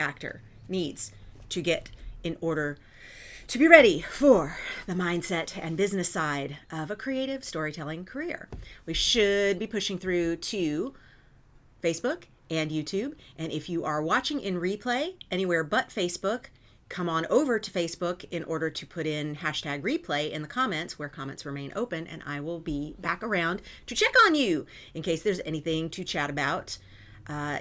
actor needs to get in order to be ready for the mindset and business side of a creative storytelling career. We should be pushing through to Facebook and YouTube. And if you are watching in replay anywhere but Facebook, come on over to Facebook in order to put in hashtag replay in the comments where comments remain open, and I will be back around to check on you in case there's anything to chat about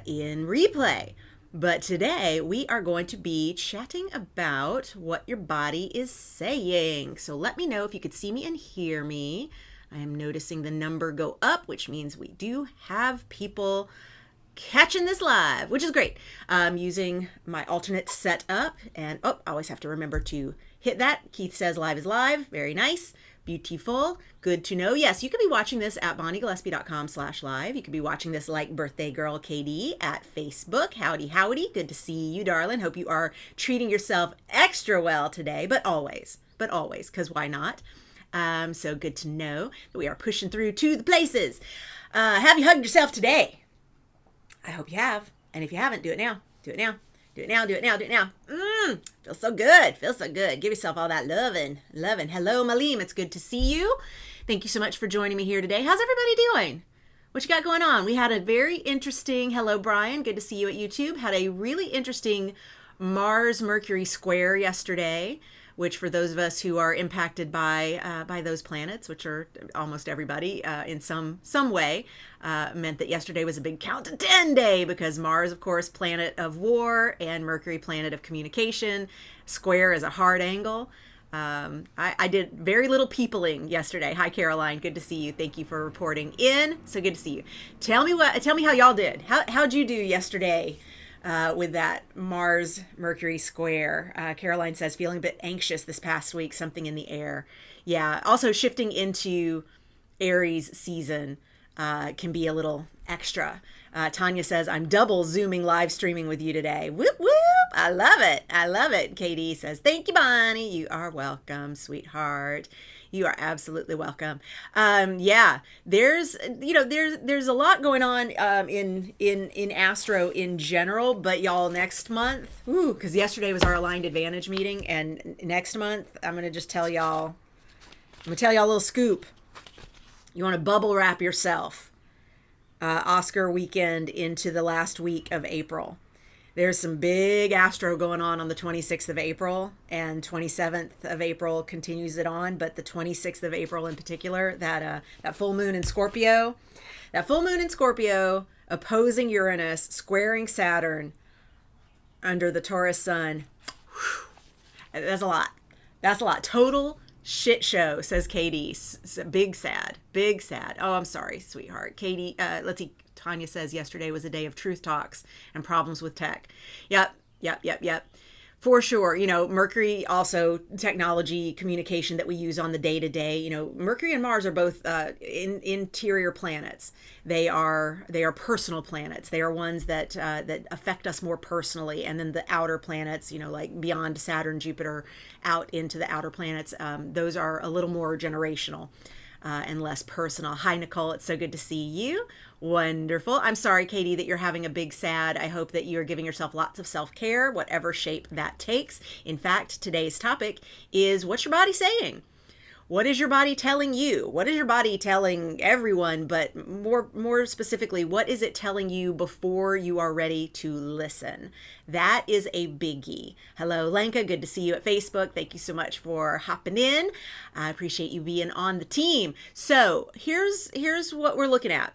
in replay. But today we are going to be chatting about what your body is saying. So let me know if you could see me and hear me. I am noticing the number go up, which means we do have people catching this live, which is great. I'm using my alternate setup, and I always have to remember to hit that. Keith says live is live. Very nice. Beautiful. Good to know. Yes, you could be watching this at bonniegillespie.com/live. You could be watching this like birthday girl KD at Facebook. Howdy, howdy. Good to see you, darling. Hope you are treating yourself extra well today, but always, because why not? So good to know that we are pushing through to the places. Have you hugged yourself today? I hope you have. And if you haven't, do it now. Do it now. Do it now. Do it now. Do it now. Feels so good. Feels so good. Give yourself all that loving. Hello, Malim. It's good to see you. Thank you so much for joining me here today. How's everybody doing? What you got going on? We had a very interesting, hello, Brian. Good to see you at YouTube. Had a really interesting Mars-Mercury square yesterday, which for those of us who are impacted by those planets, which are almost everybody in some way, meant that yesterday was a big count to 10 day, because Mars, of course, planet of war, and Mercury, planet of communication. Square is a hard angle. I did very little peopling yesterday. Hi, Caroline. Good to see you. Thank you for reporting in. So good to see you. Tell me how y'all did. How'd you do yesterday? With that Mars-Mercury square. Caroline says, feeling a bit anxious this past week, something in the air. Yeah, also shifting into Aries season can be a little extra. Tanya says, I'm double Zooming live streaming with you today. Whoop, whoop. I love it. I love it. Katie says, thank you, Bonnie. You are welcome, sweetheart. You are absolutely welcome. Yeah, there's a lot going on in Astro in general, but y'all, next month, because yesterday was our Aligned Advantage meeting, and next month I'm gonna tell y'all a little scoop. You want to bubble wrap yourself. Oscar weekend into the last week of April. There's some big astro going on the 26th of April, and 27th of April continues it on. But the 26th of April in particular, that full moon in Scorpio, opposing Uranus, squaring Saturn under the Taurus sun. That's a lot. That's a lot. Total shit show, says Katie. Big sad. Oh, I'm sorry, sweetheart. Katie, let's see. Tanya says yesterday was a day of truth talks and problems with tech. Yep. For sure. Mercury, also technology, communication that we use on the day-to-day. Mercury and Mars are both interior planets. They are personal planets. They are ones that affect us more personally. And then the outer planets, like beyond Saturn, Jupiter, out into the outer planets, those are a little more generational and less personal. Hi, Nicole. It's so good to see you. Wonderful. I'm sorry, Katie, that you're having a big sad. I hope that you're giving yourself lots of self-care, whatever shape that takes. In fact, today's topic is, what's your body saying? What is your body telling you? What is your body telling everyone? But more specifically, what is it telling you before you are ready to listen? That is a biggie. Hello, Lenka. Good to see you at Facebook. Thank you so much for hopping in. I appreciate you being on the team. So here's what we're looking at.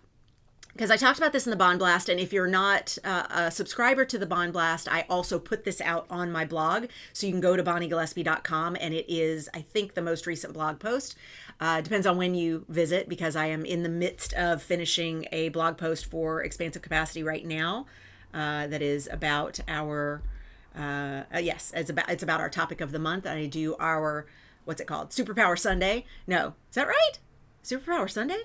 Because I talked about this in the Bond Blast, and if you're not a subscriber to the Bond Blast, I also put this out on my blog. So you can go to bonniegillespie.com, and it is, I think, the most recent blog post. Depends on when you visit, because I am in the midst of finishing a blog post for Expansive Capacity right now. That is about our, it's about our topic of the month. I do our, what's it called? Superpower Sunday. No, is that right? Superpower Sunday?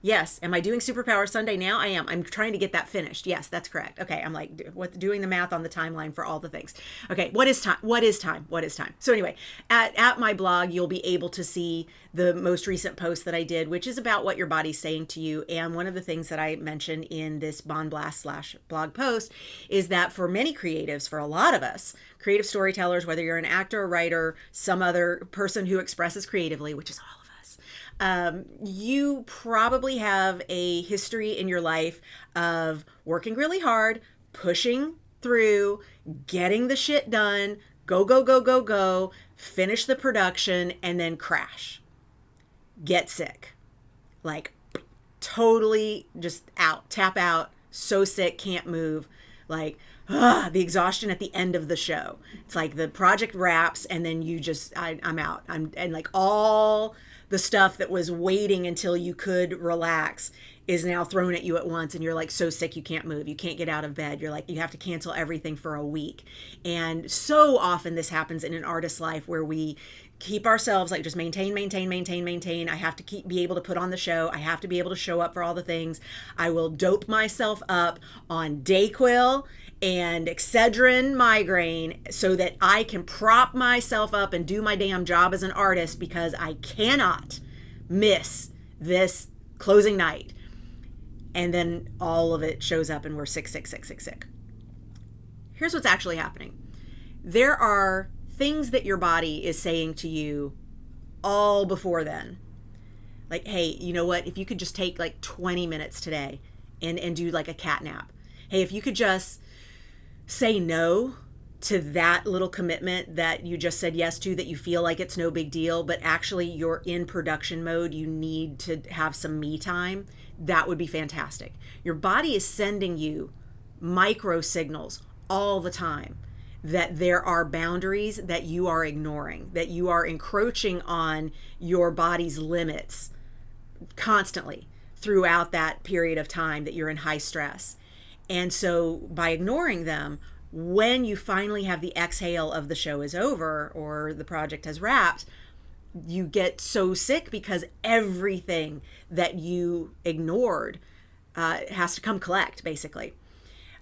Yes. Am I doing Superpower Sunday now? I am. I'm trying to get that finished. Yes, that's correct. Okay. I'm like doing the math on the timeline for all the things. Okay. What is time? What is time? What is time? So anyway, at my blog, you'll be able to see the most recent post that I did, which is about what your body's saying to you. And one of the things that I mentioned in this Bon Blast / blog post is that for many creatives, for a lot of us, creative storytellers, whether you're an actor, a writer, some other person who expresses creatively, which is all of us, you probably have a history in your life of working really hard, pushing through, getting the shit done, go, finish the production, and then crash. Get sick. Like totally just out, tap out, so sick, can't move. Like, the exhaustion at the end of the show. It's like the project wraps and then you just, I'm out. And like all the stuff that was waiting until you could relax is now thrown at you at once, and you're like so sick you can't move, you can't get out of bed, you're like you have to cancel everything for a week. And so often this happens in an artist's life where we keep ourselves like just maintain. I have to be able to put on the show, I have to be able to show up for all the things. I will dope myself up on Dayquil and Excedrin migraine so that I can prop myself up and do my damn job as an artist, because I cannot miss this closing night. And then all of it shows up and we're sick. Here's what's actually happening. There are things that your body is saying to you all before then. Like, hey, you know what? If you could just take like 20 minutes today and do like a cat nap. Hey, if you could just say no to that little commitment that you just said yes to, that you feel like it's no big deal, but actually you're in production mode, you need to have some me time, that would be fantastic. Your body is sending you micro signals all the time that there are boundaries that you are ignoring, that you are encroaching on your body's limits constantly throughout that period of time that you're in high stress. And so by ignoring them, when you finally have the exhale of the show is over or the project has wrapped, you get so sick because everything that you ignored has to come collect, basically.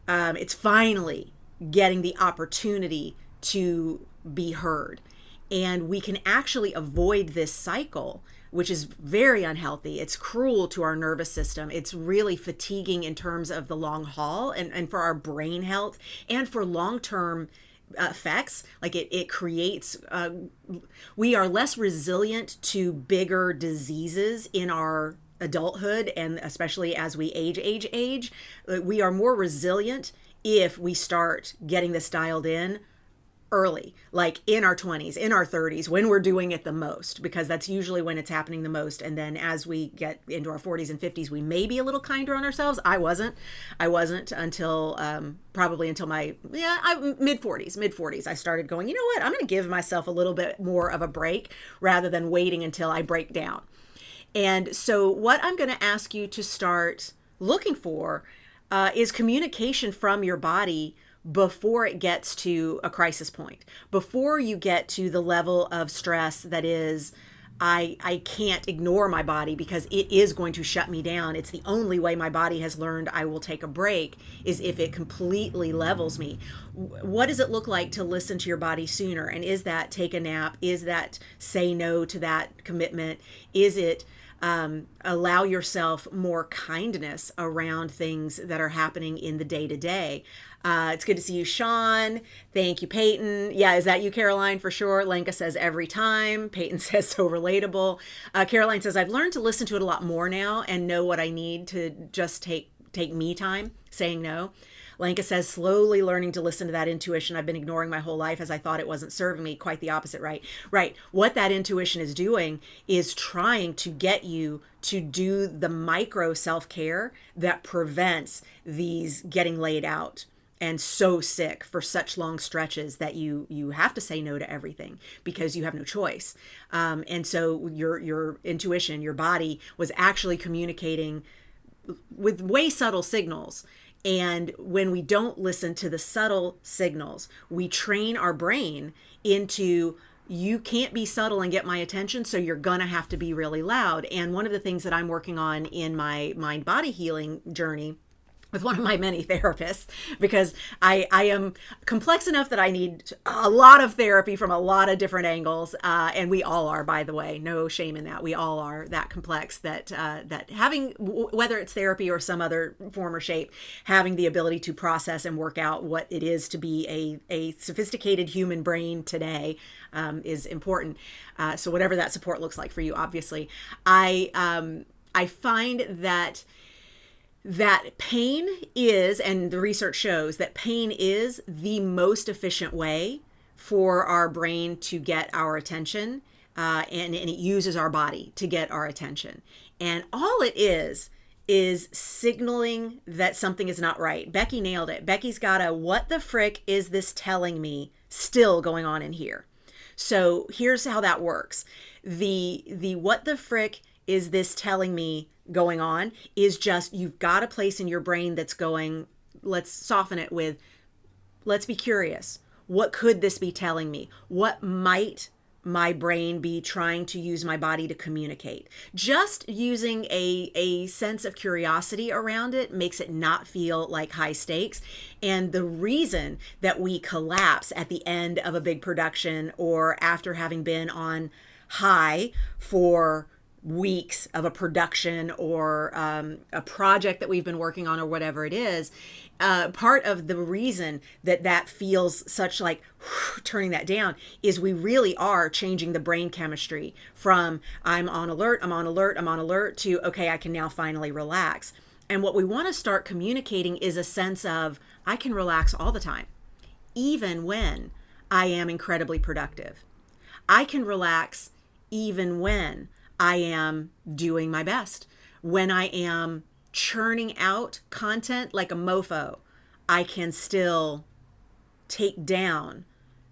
It's finally getting the opportunity to be heard. And we can actually avoid this cycle, which is very unhealthy. It's cruel to our nervous system. It's really fatiguing in terms of the long haul and for our brain health and for long-term effects. Like it creates, we are less resilient to bigger diseases in our adulthood, and especially as we age. We are more resilient if we start getting this dialed in early, like in our 20s, in our 30s, when we're doing it the most, because that's usually when it's happening the most. And then as we get into our 40s and 50s, we may be a little kinder on ourselves. I wasn't until probably until my mid 40s. I started going, you know what, I'm going to give myself a little bit more of a break rather than waiting until I break down. And so what I'm going to ask you to start looking for is communication from your body before it gets to a crisis point, before you get to the level of stress that is, I can't ignore my body because it is going to shut me down. It's the only way my body has learned I will take a break is if it completely levels me. What does it look like to listen to your body sooner? And is that take a nap? Is that say no to that commitment? Is it allow yourself more kindness around things that are happening in the day-to-day? It's good to see you, Sean. Thank you, Peyton. Yeah, is that you, Caroline? For sure. Lenka says every time. Peyton says so relatable. Caroline says, I've learned to listen to it a lot more now and know what I need to just take me time, saying no. Lenka says, slowly learning to listen to that intuition I've been ignoring my whole life as I thought it wasn't serving me. Quite the opposite, right? Right. What that intuition is doing is trying to get you to do the micro self-care that prevents these getting laid out and so sick for such long stretches that you have to say no to everything because you have no choice. And so your intuition, your body was actually communicating with way subtle signals. And when we don't listen to the subtle signals, we train our brain into you can't be subtle and get my attention, so you're gonna have to be really loud. And one of the things that I'm working on in my mind body healing journey with one of my many therapists, because I am complex enough that I need a lot of therapy from a lot of different angles, and we all are, by the way, no shame in that. We all are that complex that that having, whether it's therapy or some other form or shape, having the ability to process and work out what it is to be a sophisticated human brain today is important. So whatever that support looks like for you, obviously, I find that pain is, and the research shows that pain is the most efficient way for our brain to get our attention, and it uses our body to get our attention. And all it is signaling that something is not right. Becky nailed it. Becky's got a "what the frick is this telling me" still going on in here. So here's how that works. The "what the frick is this telling me" going on is just, you've got a place in your brain that's going, let's soften it with, let's be curious. What could this be telling me? What might my brain be trying to use my body to communicate? Just using a sense of curiosity around it makes it not feel like high stakes. And the reason that we collapse at the end of a big production, or after having been on high for weeks of a production or a project that we've been working on, or whatever it is, part of the reason that feels such like turning that down is we really are changing the brain chemistry from I'm on alert to, okay, I can now finally relax. And what we want to start communicating is a sense of, I can relax all the time, even when I am incredibly productive. I can relax even when I am doing my best. When I am churning out content like a mofo, I can still take down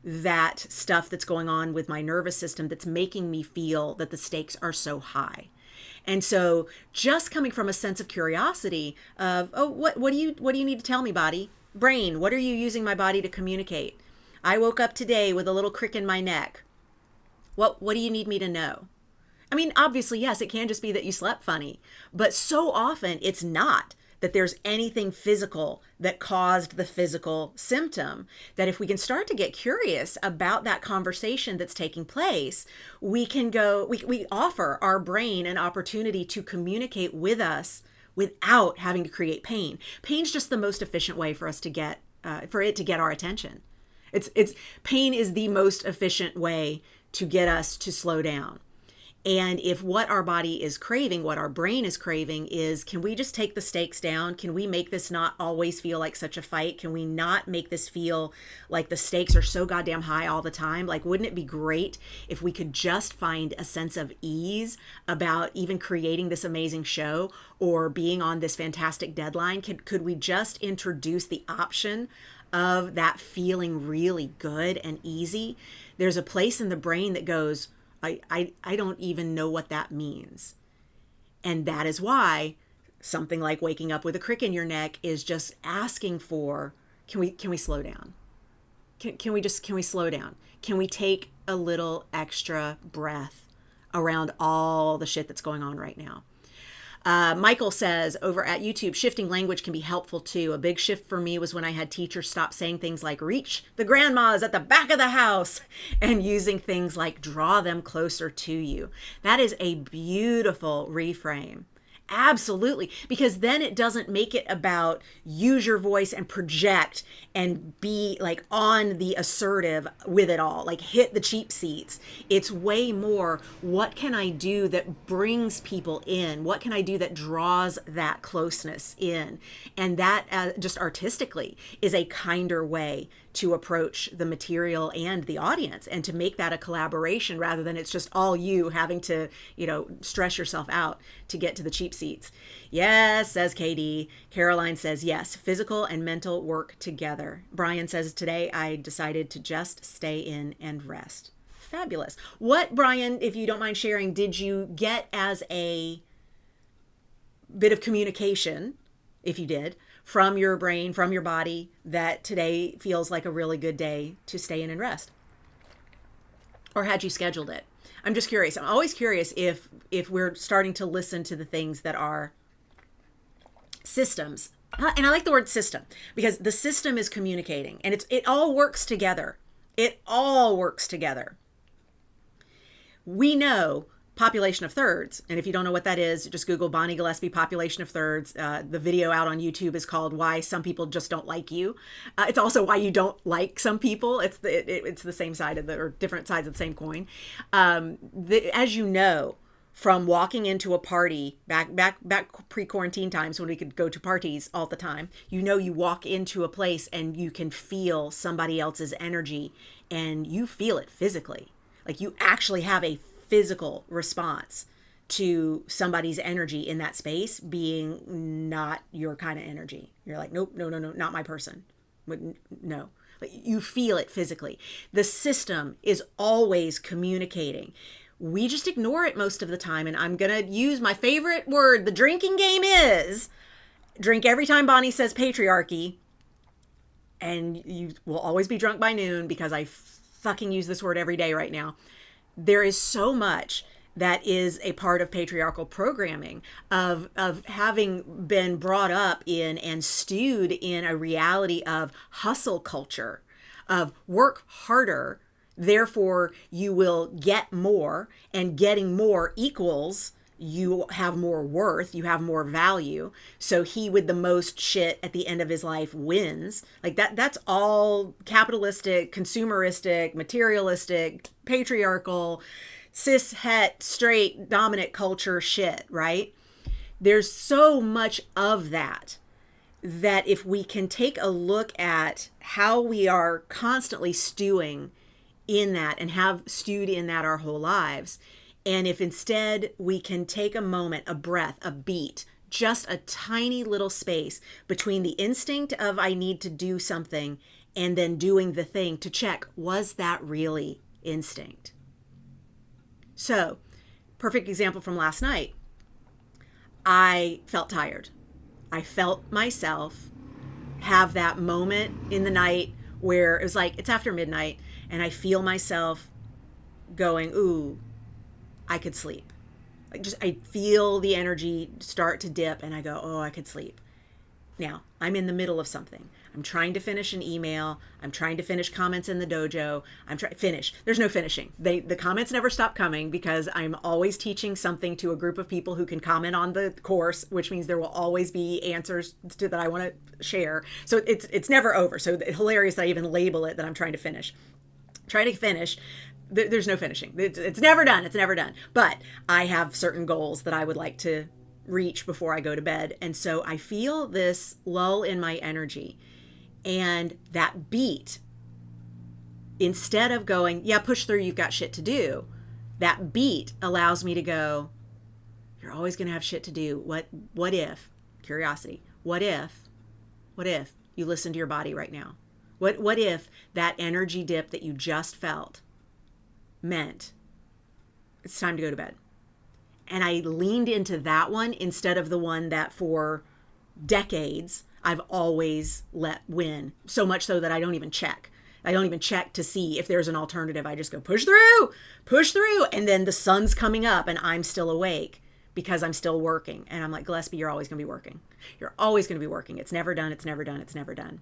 that stuff that's going on with my nervous system that's making me feel that the stakes are so high. And so just coming from a sense of curiosity of, oh, what do you need to tell me, body? Brain, what are you using my body to communicate? I woke up today with a little crick in my neck. What do you need me to know? I mean, obviously, yes, it can just be that you slept funny, but so often it's not that there's anything physical that caused the physical symptom, that if we can start to get curious about that conversation that's taking place, we offer our brain an opportunity to communicate with us without having to create pain. Pain's just the most efficient way for us to get, for it to get our attention. Pain is the most efficient way to get us to slow down. And if what our body is craving, what our brain is craving is, can we just take the stakes down? Can we make this not always feel like such a fight? Can we not make this feel like the stakes are so goddamn high all the time? Like, wouldn't it be great if we could just find a sense of ease about even creating this amazing show or being on this fantastic deadline? Could we just introduce the option of that feeling really good and easy? There's a place in the brain that goes, I don't even know what that means. And that is why something like waking up with a crick in your neck is just asking for, can we slow down? Can we slow down? Can we take a little extra breath around all the shit that's going on right now? Michael says over at YouTube, shifting language can be helpful too. A big shift for me was when I had teachers stop saying things like reach the grandmas at the back of the house and using things like draw them closer to you. That is a beautiful reframe. Absolutely. Because then it doesn't make it about use your voice and project and be like on the assertive with it all, like hit the cheap seats. It's way more, what can I do that brings people in? What can I do that draws that closeness in? And that just artistically is a kinder way to approach the material and the audience, and to make that a collaboration rather than it's just all you having to, stress yourself out to get to the cheap seats. Yes, says KD. Caroline says, yes, physical and mental work together. Brian says, today I decided to just stay in and rest. Fabulous. What, Brian, if you don't mind sharing, did you get as a bit of communication, if you did, from your brain, from your body, that today feels like a really good day to stay in and rest? Or had you scheduled it? I'm just curious. I'm always curious if we're starting to listen to the things that are systems. And I like the word system because the system is communicating and it all works together. It all works together. We know population of thirds. And if you don't know what that is, just Google Bonnie Gillespie population of thirds. The video out on YouTube is called Why Some People Just Don't Like You. It's also why you don't like some people. It's the same side of or different sides of the same coin. As you know, from walking into a party back pre-quarantine times when we could go to parties all the time, you walk into a place and you can feel somebody else's energy and you feel it physically. Like you actually have a physical response to somebody's energy in that space being not your kind of energy. You're like, nope, no, not my person. No. Like you feel it physically. The system is always communicating. We just ignore it most of the time. And I'm going to use my favorite word. The drinking game is drink every time Bonnie says patriarchy. And you will always be drunk by noon because I fucking use this word every day right now. There is so much that is a part of patriarchal programming of having been brought up in and stewed in a reality of hustle culture, of work harder. Therefore, you will get more, and getting more equals you have more worth, you have more value. So he with the most shit at the end of his life wins. Like that's all capitalistic, consumeristic, materialistic, patriarchal, cis het, straight, dominant culture shit, right? There's so much of that if we can take a look at how we are constantly stewing in that and have stewed in that our whole lives. And if instead we can take a moment, a breath, a beat, just a tiny little space between the instinct of I need to do something and then doing the thing to check, was that really instinct? So, perfect example from last night. I felt tired. I felt myself have that moment in the night where it was like, it's after midnight, and I feel myself going, ooh, I could sleep. Like I feel the energy start to dip and I go, oh, I could sleep. Now, I'm in the middle of something. I'm trying to finish an email. I'm trying to finish comments in the dojo. Finish. There's no finishing. The comments never stop coming because I'm always teaching something to a group of people who can comment on the course, which means there will always be answers that I want to share. So it's never over. So it's hilarious that I even label it that I'm trying to finish. Try to finish. There's no finishing. It's never done. It's never done. But I have certain goals that I would like to reach before I go to bed. And so I feel this lull in my energy. And that beat, instead of going, yeah, push through, you've got shit to do, that beat allows me to go, you're always going to have shit to do. What if, curiosity, what if you listen to your body right now? What if that energy dip that you just felt meant it's time to go to bed? And I leaned into that one instead of the one that for decades I've always let win, so much so that I don't even check. I don't even check to see if there's an alternative. I just go push through. And then the sun's coming up and I'm still awake because I'm still working. And I'm like, Gillespie, you're always going to be working. You're always going to be working. It's never done. It's never done. It's never done.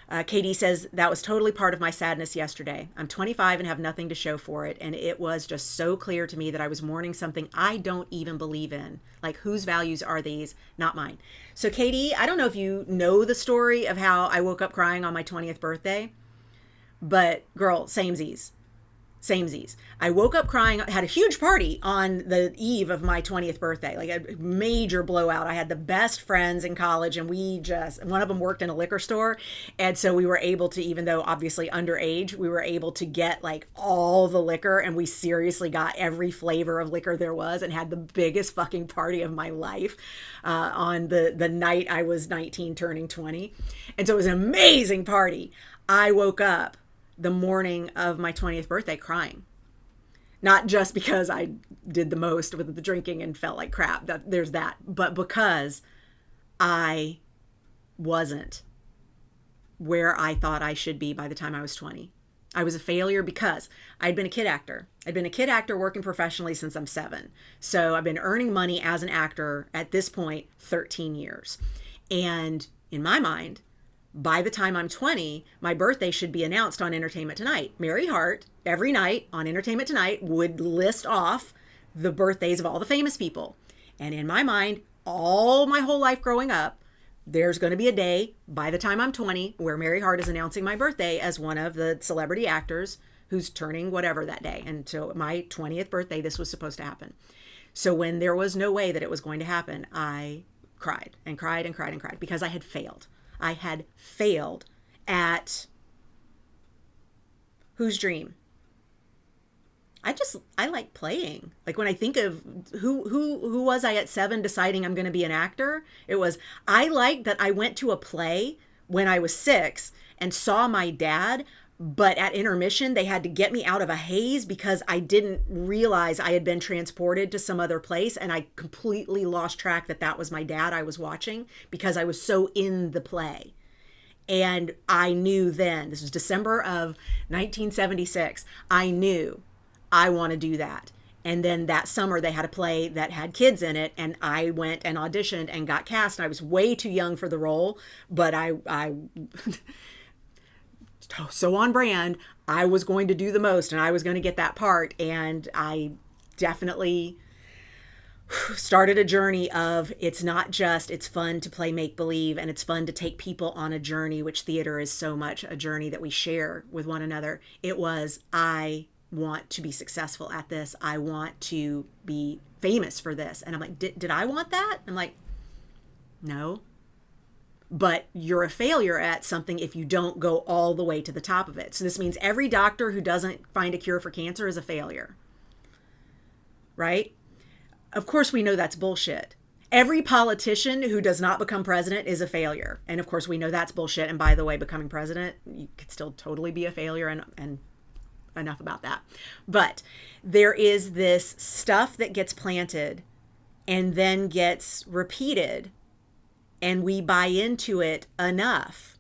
KD says, that was totally part of my sadness yesterday. I'm 25 and have nothing to show for it. And it was just so clear to me that I was mourning something I don't even believe in. Like, whose values are these? Not mine. So KD, I don't know if you know the story of how I woke up crying on my 20th birthday, but girl, samesies. I woke up crying, had a huge party on the eve of my 20th birthday, like a major blowout. I had the best friends in college and one of them worked in a liquor store. And so we were able to, even though obviously underage, we were able to get like all the liquor, and we seriously got every flavor of liquor there was and had the biggest fucking party of my life on the night I was 19 turning 20. And so it was an amazing party. I woke up the morning of my 20th birthday crying. Not just because I did the most with the drinking and felt like crap, there's that, but because I wasn't where I thought I should be by the time I was 20. I was a failure because I'd been a kid actor. I'd been a kid actor working professionally since I'm 7. So I've been earning money as an actor at this point 13 years. And in my mind, by the time I'm 20, my birthday should be announced on Entertainment Tonight. Mary Hart, every night on Entertainment Tonight, would list off the birthdays of all the famous people. And in my mind, all my whole life growing up, there's going to be a day by the time I'm 20 where Mary Hart is announcing my birthday as one of the celebrity actors who's turning whatever that day. And so my 20th birthday, this was supposed to happen. So when there was no way that it was going to happen, I cried and cried and cried and cried because I had failed. I had failed at whose dream? I like playing. Like when I think of who was I at 7 deciding I'm going to be an actor? It was, I liked that I went to a play when I was 6 and saw my dad, but at intermission, they had to get me out of a haze because I didn't realize I had been transported to some other place. And I completely lost track that that was my dad I was watching because I was so in the play. And I knew then, this was December of 1976, I knew I want to do that. And then that summer they had a play that had kids in it, and I went and auditioned and got cast. And I was way too young for the role, but I so on brand, I was going to do the most and I was going to get that part. And I definitely started a journey of, it's not just, it's fun to play make-believe and it's fun to take people on a journey, which theater is so much a journey that we share with one another. It was, I want to be successful at this. I want to be famous for this. And I'm like, did I want that? I'm like, no. But you're a failure at something if you don't go all the way to the top of it. So this means every doctor who doesn't find a cure for cancer is a failure, right? Of course, we know that's bullshit. Every politician who does not become president is a failure. And of course, we know that's bullshit. And by the way, becoming president, you could still totally be a failure, and enough about that. But there is this stuff that gets planted and then gets repeated, and we buy into it enough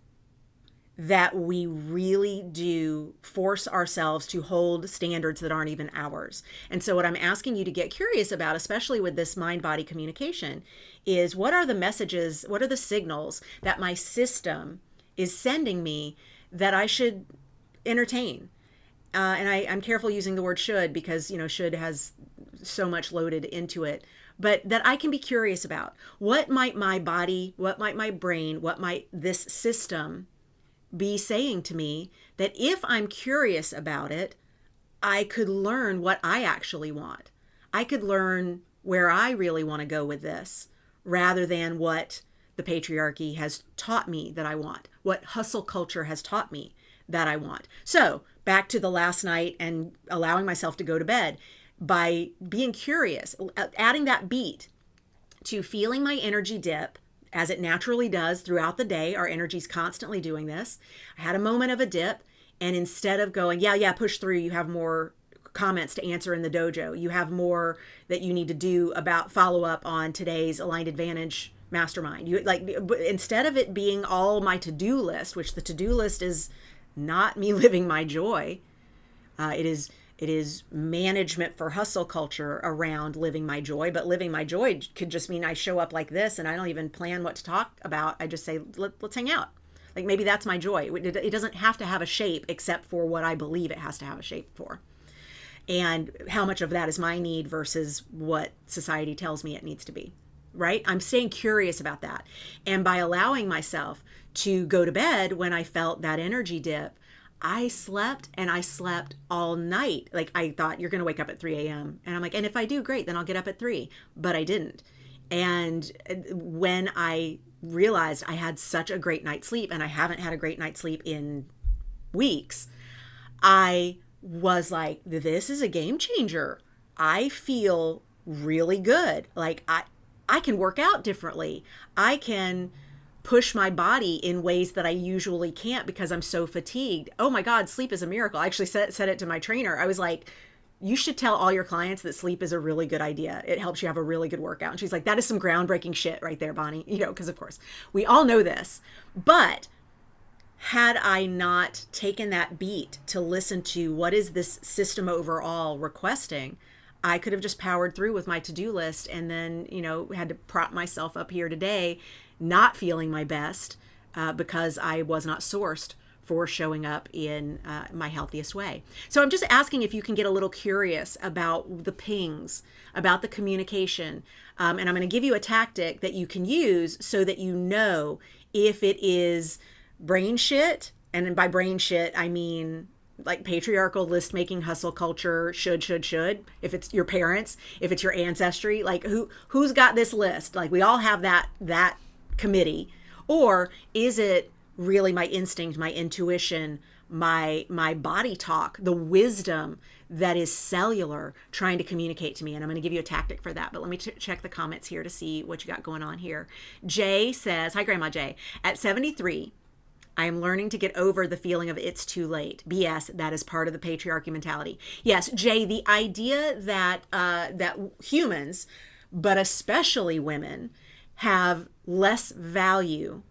that we really do force ourselves to hold standards that aren't even ours. And so what I'm asking you to get curious about, especially with this mind-body communication, is what are the messages, what are the signals that my system is sending me that I should entertain? And I'm careful using the word should because, should has so much loaded into it, but that I can be curious about. What might my body, what might my brain, what might this system be saying to me that if I'm curious about it, I could learn what I actually want. I could learn where I really want to go with this rather than what the patriarchy has taught me that I want, what hustle culture has taught me that I want. So back to the last night and allowing myself to go to bed by being curious, adding that beat to feeling my energy dip as it naturally does throughout the day. Our energy's constantly doing this. I had a moment of a dip, and instead of going, yeah, push through, you have more comments to answer in the dojo. You have more that you need to do about follow up on today's Aligned Advantage Mastermind. Instead of it being all my to-do list, which the to-do list is not me living my joy. It is management for hustle culture around living my joy, but living my joy could just mean I show up like this and I don't even plan what to talk about. I just say, let's hang out. Like maybe that's my joy. It doesn't have to have a shape except for what I believe it has to have a shape for. And how much of that is my need versus what society tells me it needs to be, right? I'm staying curious about that. And by allowing myself to go to bed when I felt that energy dip, I slept all night. Like I thought, you're going to wake up at 3 a.m. And I'm like, and if I do, great, then I'll get up at 3. But I didn't. And when I realized I had such a great night's sleep, and I haven't had a great night's sleep in weeks, I was like, this is a game changer. I feel really good. Like I can work out differently. I can push my body in ways that I usually can't because I'm so fatigued. Oh my God, sleep is a miracle. I actually said it to my trainer. I was like, you should tell all your clients that sleep is a really good idea. It helps you have a really good workout. And she's like, that is some groundbreaking shit right there, Bonnie. Because of course we all know this, but had I not taken that beat to listen to what is this system overall requesting, I could have just powered through with my to-do list and then, had to prop myself up here today, not feeling my best because I was not sourced for showing up in my healthiest way. So I'm just asking if you can get a little curious about the pings, about the communication. And I'm going to give you a tactic that you can use so that you know if it is brain shit. And by brain shit, I mean like patriarchal list making hustle culture, should. If it's your parents, if it's your ancestry, like who's got this list? Like we all have that committee. Or is it really my instinct, my intuition, my body talk, the wisdom that is cellular trying to communicate to me? And I'm going to give you a tactic for that. But let me check the comments here to see what you got going on here. Jay says, hi, Grandma Jay. At 73, I am learning to get over the feeling of it's too late. BS, that is part of the patriarchy mentality. Yes, Jay, the idea that that humans, but especially women, have less value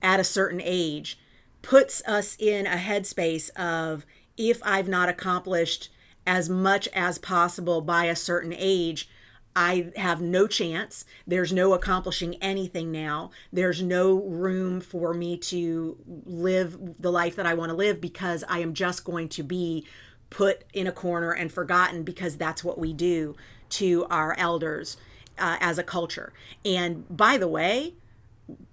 at a certain age puts us in a headspace of, if I've not accomplished as much as possible by a certain age, I have no chance. There's no accomplishing anything now. There's no room for me to live the life that I want to live because I am just going to be put in a corner and forgotten, because that's what we do to our elders as a culture. And by the way,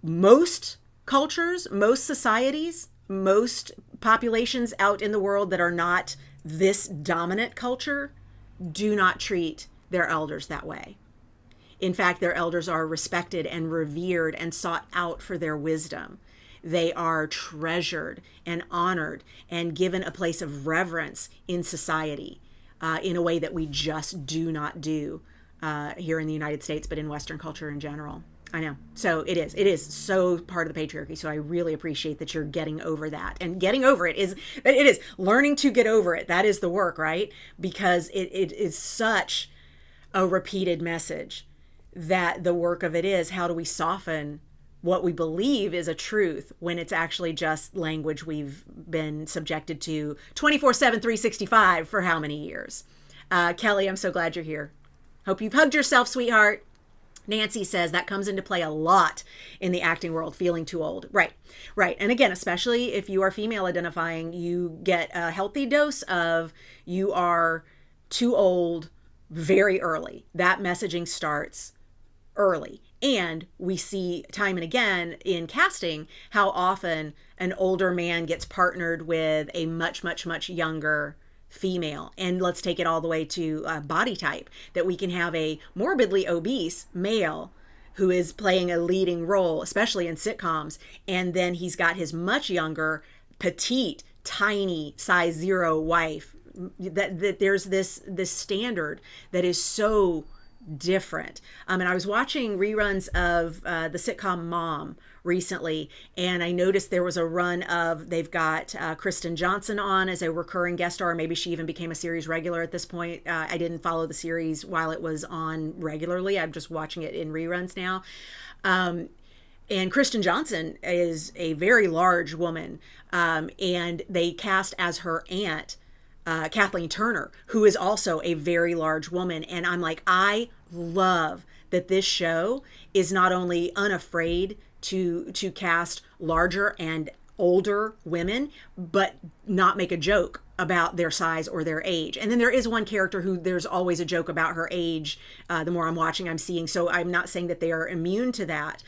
most cultures, most societies, most populations out in the world that are not this dominant culture do not treat their elders that way. In fact, their elders are respected and revered and sought out for their wisdom. They are treasured and honored and given a place of reverence in society in a way that we just do not do here in the United States, but in Western culture in general. I know. So it is so part of the patriarchy. So I really appreciate that you're getting over that. And getting over it is learning to get over it. That is the work, right? Because it is such a repeated message that the work of it is, how do we soften what we believe is a truth when it's actually just language we've been subjected to 24/7, 365 for how many years? Kelly, I'm so glad you're here. Hope you've hugged yourself, sweetheart. Nancy says that comes into play a lot in the acting world, feeling too old. Right. And again, especially if you are female identifying, you get a healthy dose of you are too old very early. That messaging starts early. And we see time and again in casting how often an older man gets partnered with a much, much, much younger female. And let's take it all the way to body type, that we can have a morbidly obese male who is playing a leading role, especially in sitcoms, and then he's got his much younger, petite, tiny, size 0 wife. That there's this standard that is so different. And I was watching reruns of the sitcom Mom recently, and I noticed there was a run of, they've got Kristen Johnson on as a recurring guest star. Maybe she even became a series regular at this point. I didn't follow the series while it was on regularly. I'm just watching it in reruns now. And Kristen Johnson is a very large woman, and they cast as her aunt Kathleen Turner, who is also a very large woman. And I'm like, I love that this show is not only unafraid to cast larger and older women, but not make a joke about their size or their age. And then there is one character who there's always a joke about her age. The more I'm watching, I'm seeing. So I'm not saying that they are immune to that.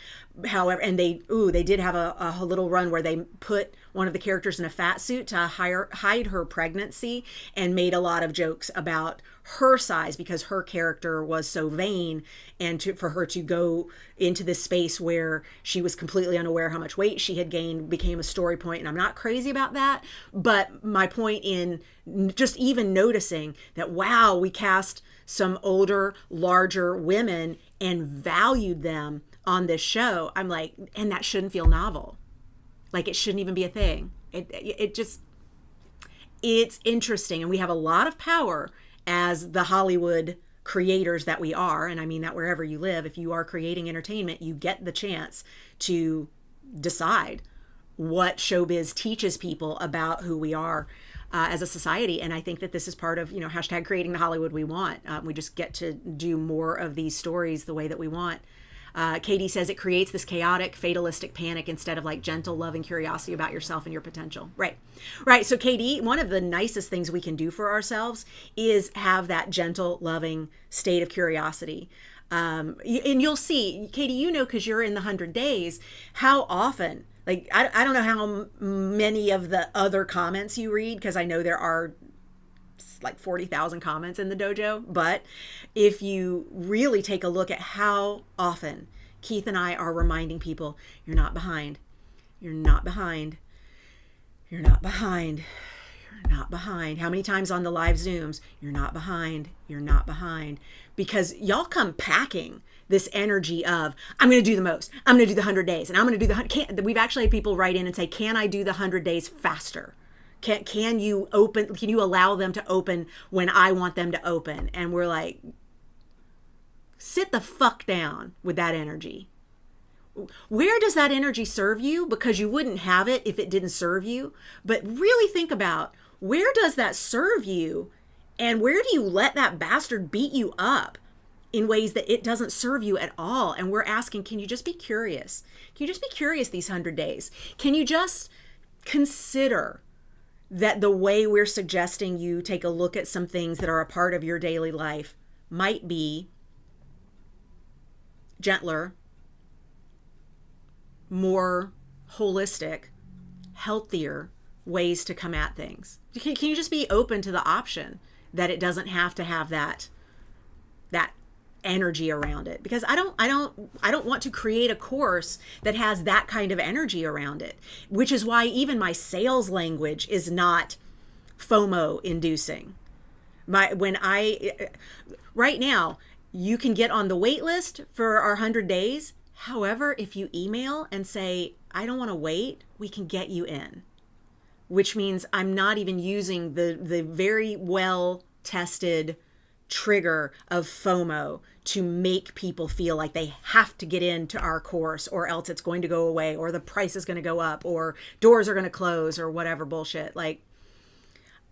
However, and they did have a little run where they put one of the characters in a fat suit to hide her pregnancy, and made a lot of jokes about her size because her character was so vain, and for her to go into this space where she was completely unaware how much weight she had gained became a story point. And I'm not crazy about that, but my point in just even noticing that, wow, we cast some older, larger women and valued them on this show. I'm like, and that shouldn't feel novel. Like, it shouldn't even be a thing. It's interesting. And we have a lot of power as the Hollywood creators that we are. And I mean that wherever you live, if you are creating entertainment, you get the chance to decide what showbiz teaches people about who we are as a society. And I think that this is part of, hashtag creating the Hollywood we want. We just get to do more of these stories the way that we want. Katie says it creates this chaotic, fatalistic panic instead of like gentle, loving curiosity about yourself and your potential. Right. So Katie, one of the nicest things we can do for ourselves is have that gentle, loving state of curiosity. And you'll see, Katie, because you're in the 100 days, how often, like, I don't know how many of the other comments you read, because I know there are like 40,000 comments in the dojo. But if you really take a look at how often Keith and I are reminding people, you're not behind, you're not behind, you're not behind, you're not behind. How many times on the live Zooms, you're not behind, you're not behind. Because y'all come packing this energy of, I'm going to do the most, I'm going to do the 100 days, and I'm going to do the 100. We've actually had people write in and say, can I do the 100 days faster? Can you allow them to open when I want them to open? And we're like, sit the fuck down with that energy. Where does that energy serve you? Because you wouldn't have it if it didn't serve you. But really think about, where does that serve you? And where do you let that bastard beat you up in ways that it doesn't serve you at all? And we're asking, can you just be curious? Can you just be curious these 100 days? Can you just consider that the way we're suggesting you take a look at some things that are a part of your daily life might be gentler, more holistic, healthier ways to come at things? Can you just be open to the option that it doesn't have to have that energy around it? Because I don't want to create a course that has that kind of energy around it, which is why even my sales language is not FOMO inducing. Right now, you can get on the wait list for our 100 days. However, if you email and say, I don't want to wait, we can get you in. Which means I'm not even using the very well tested trigger of FOMO to make people feel like they have to get into our course, or else it's going to go away, or the price is going to go up, or doors are going to close, or whatever bullshit. Like,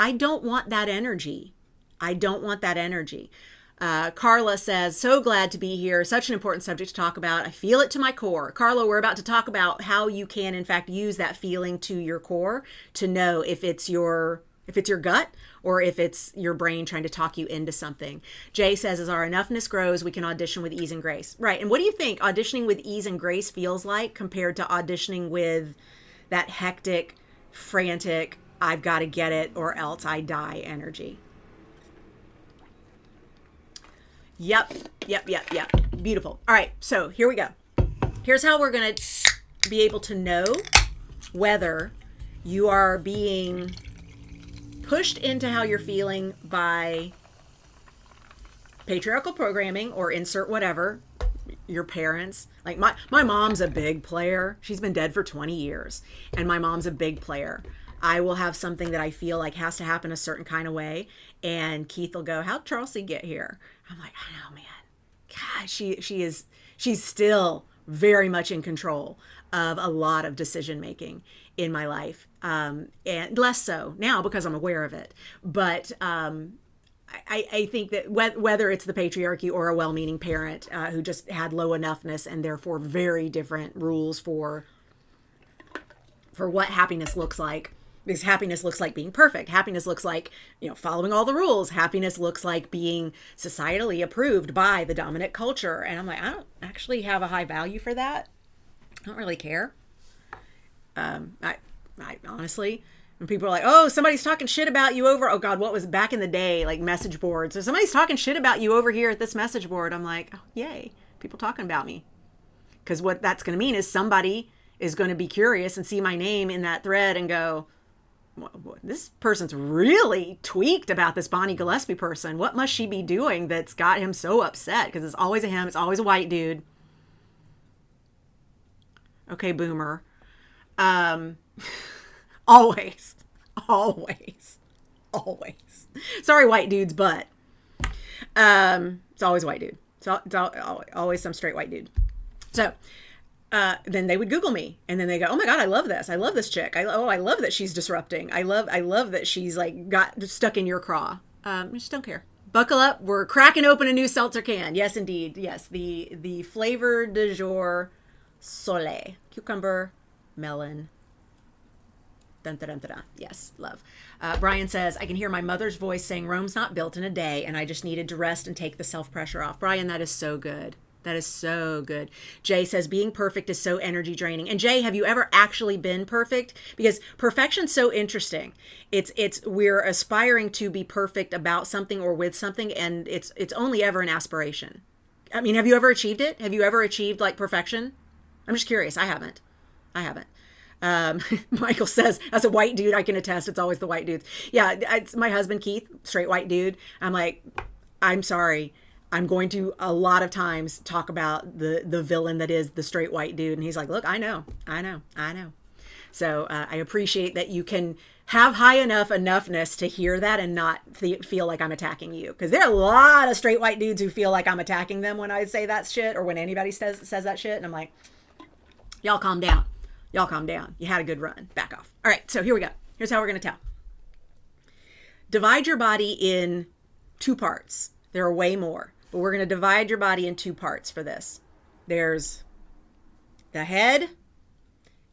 I don't want that energy. I don't want that energy. Carla says, so glad to be here. Such an important subject to talk about. I feel it to my core. Carla, we're about to talk about how you can, in fact, use that feeling to your core to know if it's your gut or if it's your brain trying to talk you into something. Jay says, as our enoughness grows, we can audition with ease and grace. Right. And what do you think auditioning with ease and grace feels like compared to auditioning with that hectic, frantic, I've got to get it or else I die energy? Yep. Beautiful. All right, so here we go. Here's how we're going to be able to know whether you are being pushed into how you're feeling by patriarchal programming, or insert whatever, your parents. Like my mom's a big player. She's been dead for 20 years, and my mom's a big player. I will have something that I feel like has to happen a certain kind of way, and Keith will go, how'd Charlesy get here? I'm like, I know, man. God, she's still very much in control of a lot of decision making in my life, and less so now because I'm aware of it. But I think that whether it's the patriarchy or a well-meaning parent who just had low enoughness and therefore very different rules for what happiness looks like. Because happiness looks like being perfect. Happiness looks like, following all the rules. Happiness looks like being societally approved by the dominant culture. And I'm like, I don't actually have a high value for that. I don't really care. I honestly, when people are like, oh, somebody's talking shit about you over, oh God, what was back in the day, like message boards. So somebody's talking shit about you over here at this message board. I'm like, oh, yay, people talking about me. Because what that's going to mean is somebody is going to be curious and see my name in that thread and go, this person's really tweaked about this Bonnie Gillespie person. What must she be doing that's got him so upset? Because it's always a him. It's always a white dude. Okay, boomer. Always. Sorry, white dudes, but it's always a white dude. It's always some straight white dude. So then they would Google me, and then they go, "Oh my God, I love this. I love this chick. I love that she's disrupting. I love that she's like got stuck in your craw." I just don't care. Buckle up. We're cracking open a new seltzer can. Yes, indeed. Yes, the flavor du jour, Soleil, cucumber, melon. Dun, dun, dun, dun, dun. Yes, love. Brian says, I can hear my mother's voice saying Rome's not built in a day, and I just needed to rest and take the self-pressure off. Brian, that is so good. That is so good. Jay says, being perfect is so energy draining. And Jay, have you ever actually been perfect? Because perfection's so interesting. We're aspiring to be perfect about something or with something, and it's only ever an aspiration. I mean, have you ever achieved it? Have you ever achieved like perfection? I'm just curious. I haven't. Michael says, as a white dude, I can attest it's always the white dudes. Yeah, it's my husband, Keith, straight white dude. I'm like, I'm sorry. I'm going to a lot of times talk about the villain that is the straight white dude. And he's like, look, I know. So I appreciate that you can have high enoughness to hear that and not feel like I'm attacking you. Because there are a lot of straight white dudes who feel like I'm attacking them when I say that shit or when anybody says that shit. And I'm like, y'all calm down. You had a good run. Back off. All right, so here we go. Here's how we're going to tell. Divide your body in 2 parts. There are way more, but we're going to divide your body in 2 parts for this. There's the head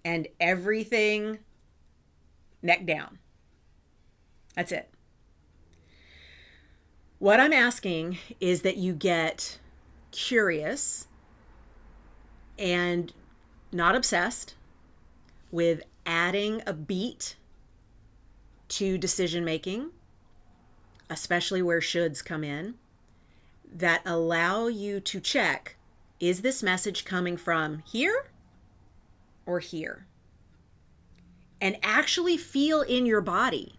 and everything neck down. That's it. What I'm asking is that you get curious and not obsessed with adding a beat to decision making, especially where shoulds come in, that allow you to check, is this message coming from here or here? And actually feel in your body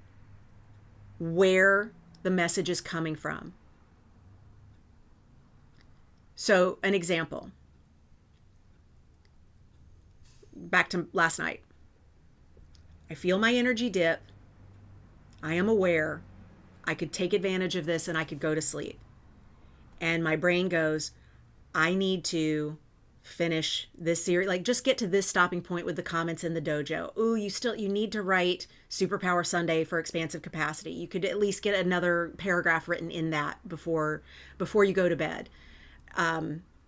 where the message is coming from. So, an example. Back to last night. I feel my energy dip. I am aware I could take advantage of this and I could go to sleep. And my brain goes, I need to finish this series, like just get to this stopping point with the comments in the dojo. Ooh, you need to write Superpower Sunday for expansive capacity. You could at least get another paragraph written in that before you go to bed.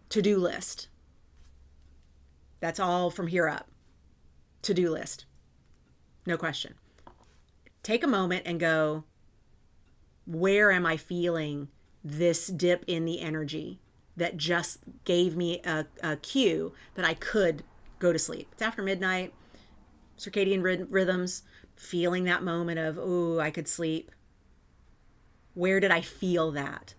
To-do list. That's all from here up. To-do list. No question. Take a moment and go, where am I feeling this dip in the energy that just gave me a cue that I could go to sleep? It's after midnight, circadian rhythms, feeling that moment of, ooh, I could sleep. Where did I feel that?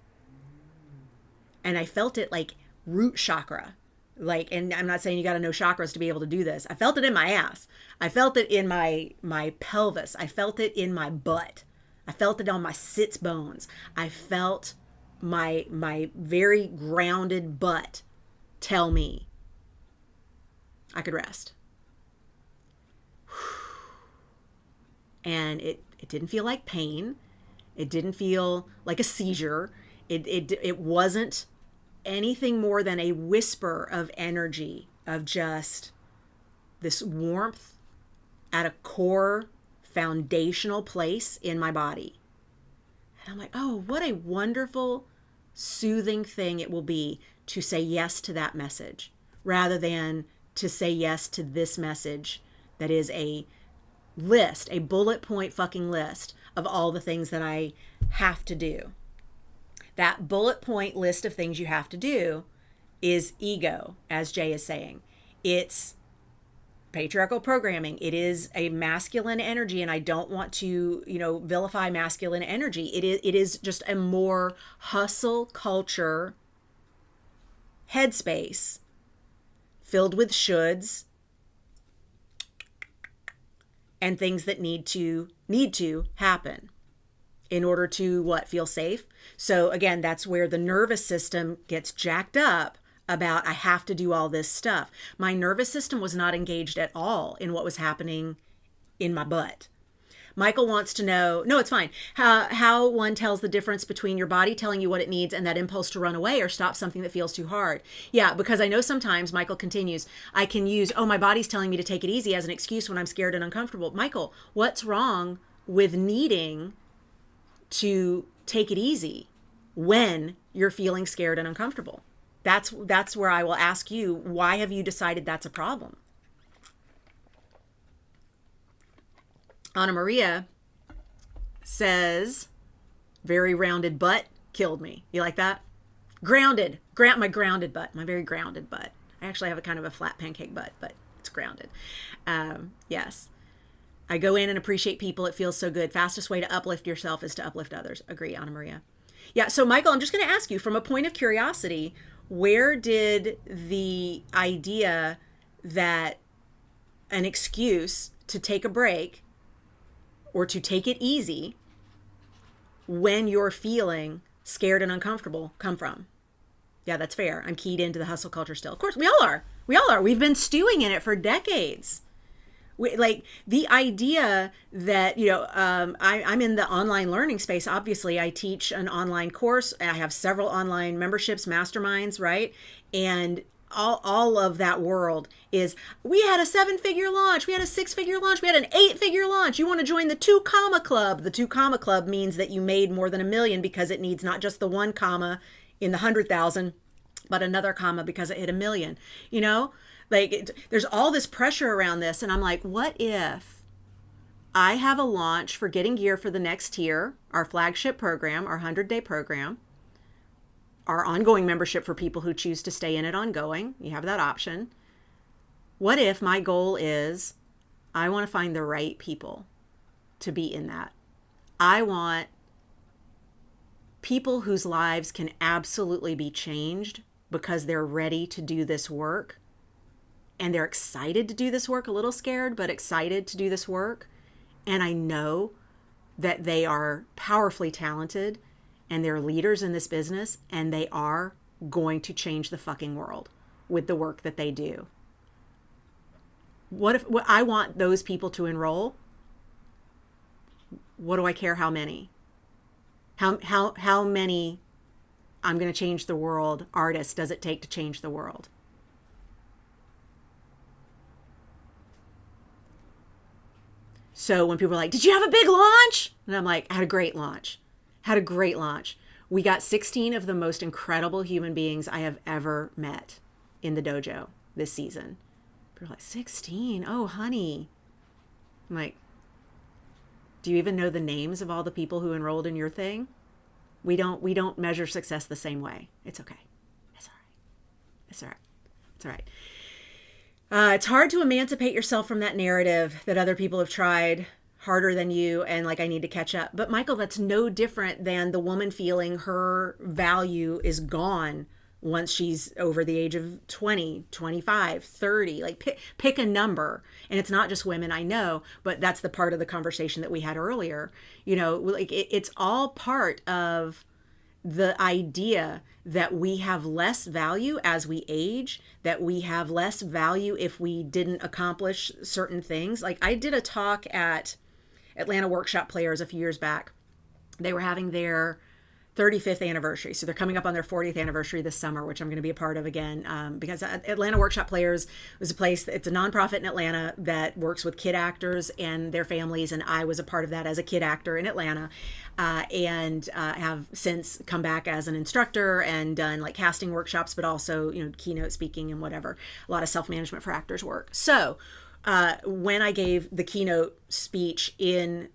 And I felt it like root chakra. Like, and I'm not saying you got to know chakras to be able to do this. I felt it in my ass. I felt it in my pelvis. I felt it in my butt. I felt it on my sits bones. I felt my very grounded butt tell me I could rest. And it didn't feel like pain. It didn't feel like a seizure. It wasn't anything more than a whisper of energy, of just this warmth at a core foundational place in my body. And I'm like, oh, what a wonderful, soothing thing it will be to say yes to that message rather than to say yes to this message that is a list, a bullet point fucking list of all the things that I have to do. That bullet point list of things you have to do is ego, as Jay is saying. It's patriarchal programming. It is a masculine energy, and I don't want to, vilify masculine energy. It is just a more hustle culture headspace filled with shoulds and things that need to happen in order to feel safe. So again, that's where the nervous system gets jacked up about, I have to do all this stuff. My nervous system was not engaged at all in what was happening in my butt. Michael wants to know, no, it's fine, how one tells the difference between your body telling you what it needs and that impulse to run away or stop something that feels too hard. Yeah, because I know sometimes, Michael continues, I can use, oh, my body's telling me to take it easy as an excuse when I'm scared and uncomfortable. Michael, what's wrong with needing to take it easy when you're feeling scared and uncomfortable? That's where I will ask you, why have you decided that's a problem? Anna Maria says, very rounded butt killed me. You like that? Grounded. My grounded butt. My very grounded butt. I actually have a kind of a flat pancake butt, but it's grounded. Yes. I go in and appreciate people. It feels so good. Fastest way to uplift yourself is to uplift others. Agree, Anna Maria. Yeah, so Michael, I'm just going to ask you, from a point of curiosity, where did the idea that an excuse to take a break or to take it easy when you're feeling scared and uncomfortable come from? Yeah, that's fair. I'm keyed into the hustle culture still. Of course, we all are. We've been stewing in it for decades. Like the idea that, I'm in the online learning space. Obviously, I teach an online course. I have several online memberships, masterminds, right? And all of that world is, we had a 7-figure launch, we had a 6-figure launch, we had an 8-figure launch. You want to join the 2 comma club. The 2 comma club means that you made more than $1 million because it needs not just the 1 comma in the 100,000, but another comma because it hit $1 million, there's all this pressure around this. And I'm like, what if I have a launch for Getting Gear for the Next Tier, our flagship program, our 100-day program, our ongoing membership for people who choose to stay in it ongoing. You have that option. What if my goal is, I want to find the right people to be in that? I want people whose lives can absolutely be changed because they're ready to do this work. And they're excited to do this work, a little scared, but excited to do this work. And I know that they are powerfully talented and they're leaders in this business, and they are going to change the fucking world with the work that they do. What I want those people to enroll? What do I care how many? How many I'm going to change the world artists does it take to change the world? So when people are like, did you have a big launch? And I'm like, I had a great launch. We got 16 of the most incredible human beings I have ever met in the dojo this season. People are like, 16? Oh, honey. I'm like, do you even know the names of all the people who enrolled in your thing? We don't measure success the same way. It's okay. It's all right. It's hard to emancipate yourself from that narrative that other people have tried harder than you and like, I need to catch up. But Michael, that's no different than the woman feeling her value is gone once she's over the age of 20, 25, 30. Like pick a number. And it's not just women, I know, but that's the part of the conversation that we had earlier. Like it's all part of the idea that we have less value as we age, that we have less value if we didn't accomplish certain things. Like I did a talk at Atlanta Workshop Players a few years back. They were having their 35th anniversary. So they're coming up on their 40th anniversary this summer, which I'm going to be a part of again, because Atlanta Workshop Players was a place, it's a nonprofit in Atlanta that works with kid actors and their families. And I was a part of that as a kid actor in Atlanta, and have since come back as an instructor and done like casting workshops, but also, keynote speaking and whatever, a lot of self-management for actors work. So when I gave the keynote speech in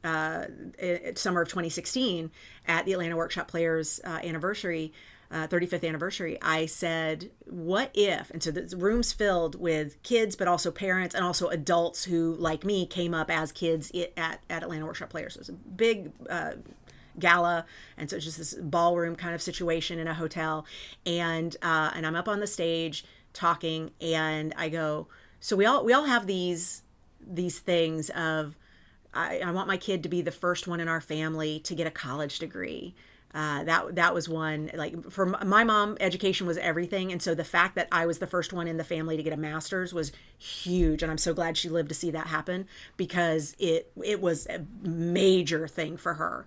summer of 2016 at the Atlanta Workshop Players anniversary, 35th anniversary, I said, what if, and so the room's filled with kids, but also parents and also adults who, like me, came up as kids at Atlanta Workshop Players. So it was a big gala, and so it's just this ballroom kind of situation in a hotel, and I'm up on the stage talking, and I go, so we all have these things of, I want my kid to be the first one in our family to get a college degree. That was one. Like, for my mom, education was everything, and so the fact that I was the first one in the family to get a master's was huge, and I'm so glad she lived to see that happen, because it was a major thing for her,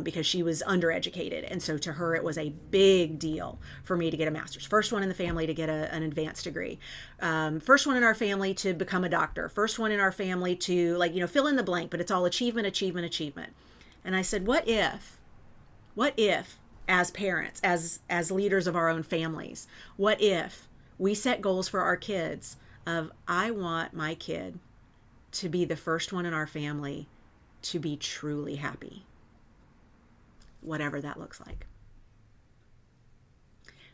because she was undereducated, and so to her it was a big deal for me to get a master's. First one in the family to get an advanced degree. First one in our family to become a doctor. First one in our family to, like, fill in the blank, but it's all achievement, achievement, achievement. And I said, what if, as parents, as leaders of our own families, what if we set goals for our kids of, I want my kid to be the first one in our family to be truly happy, whatever that looks like.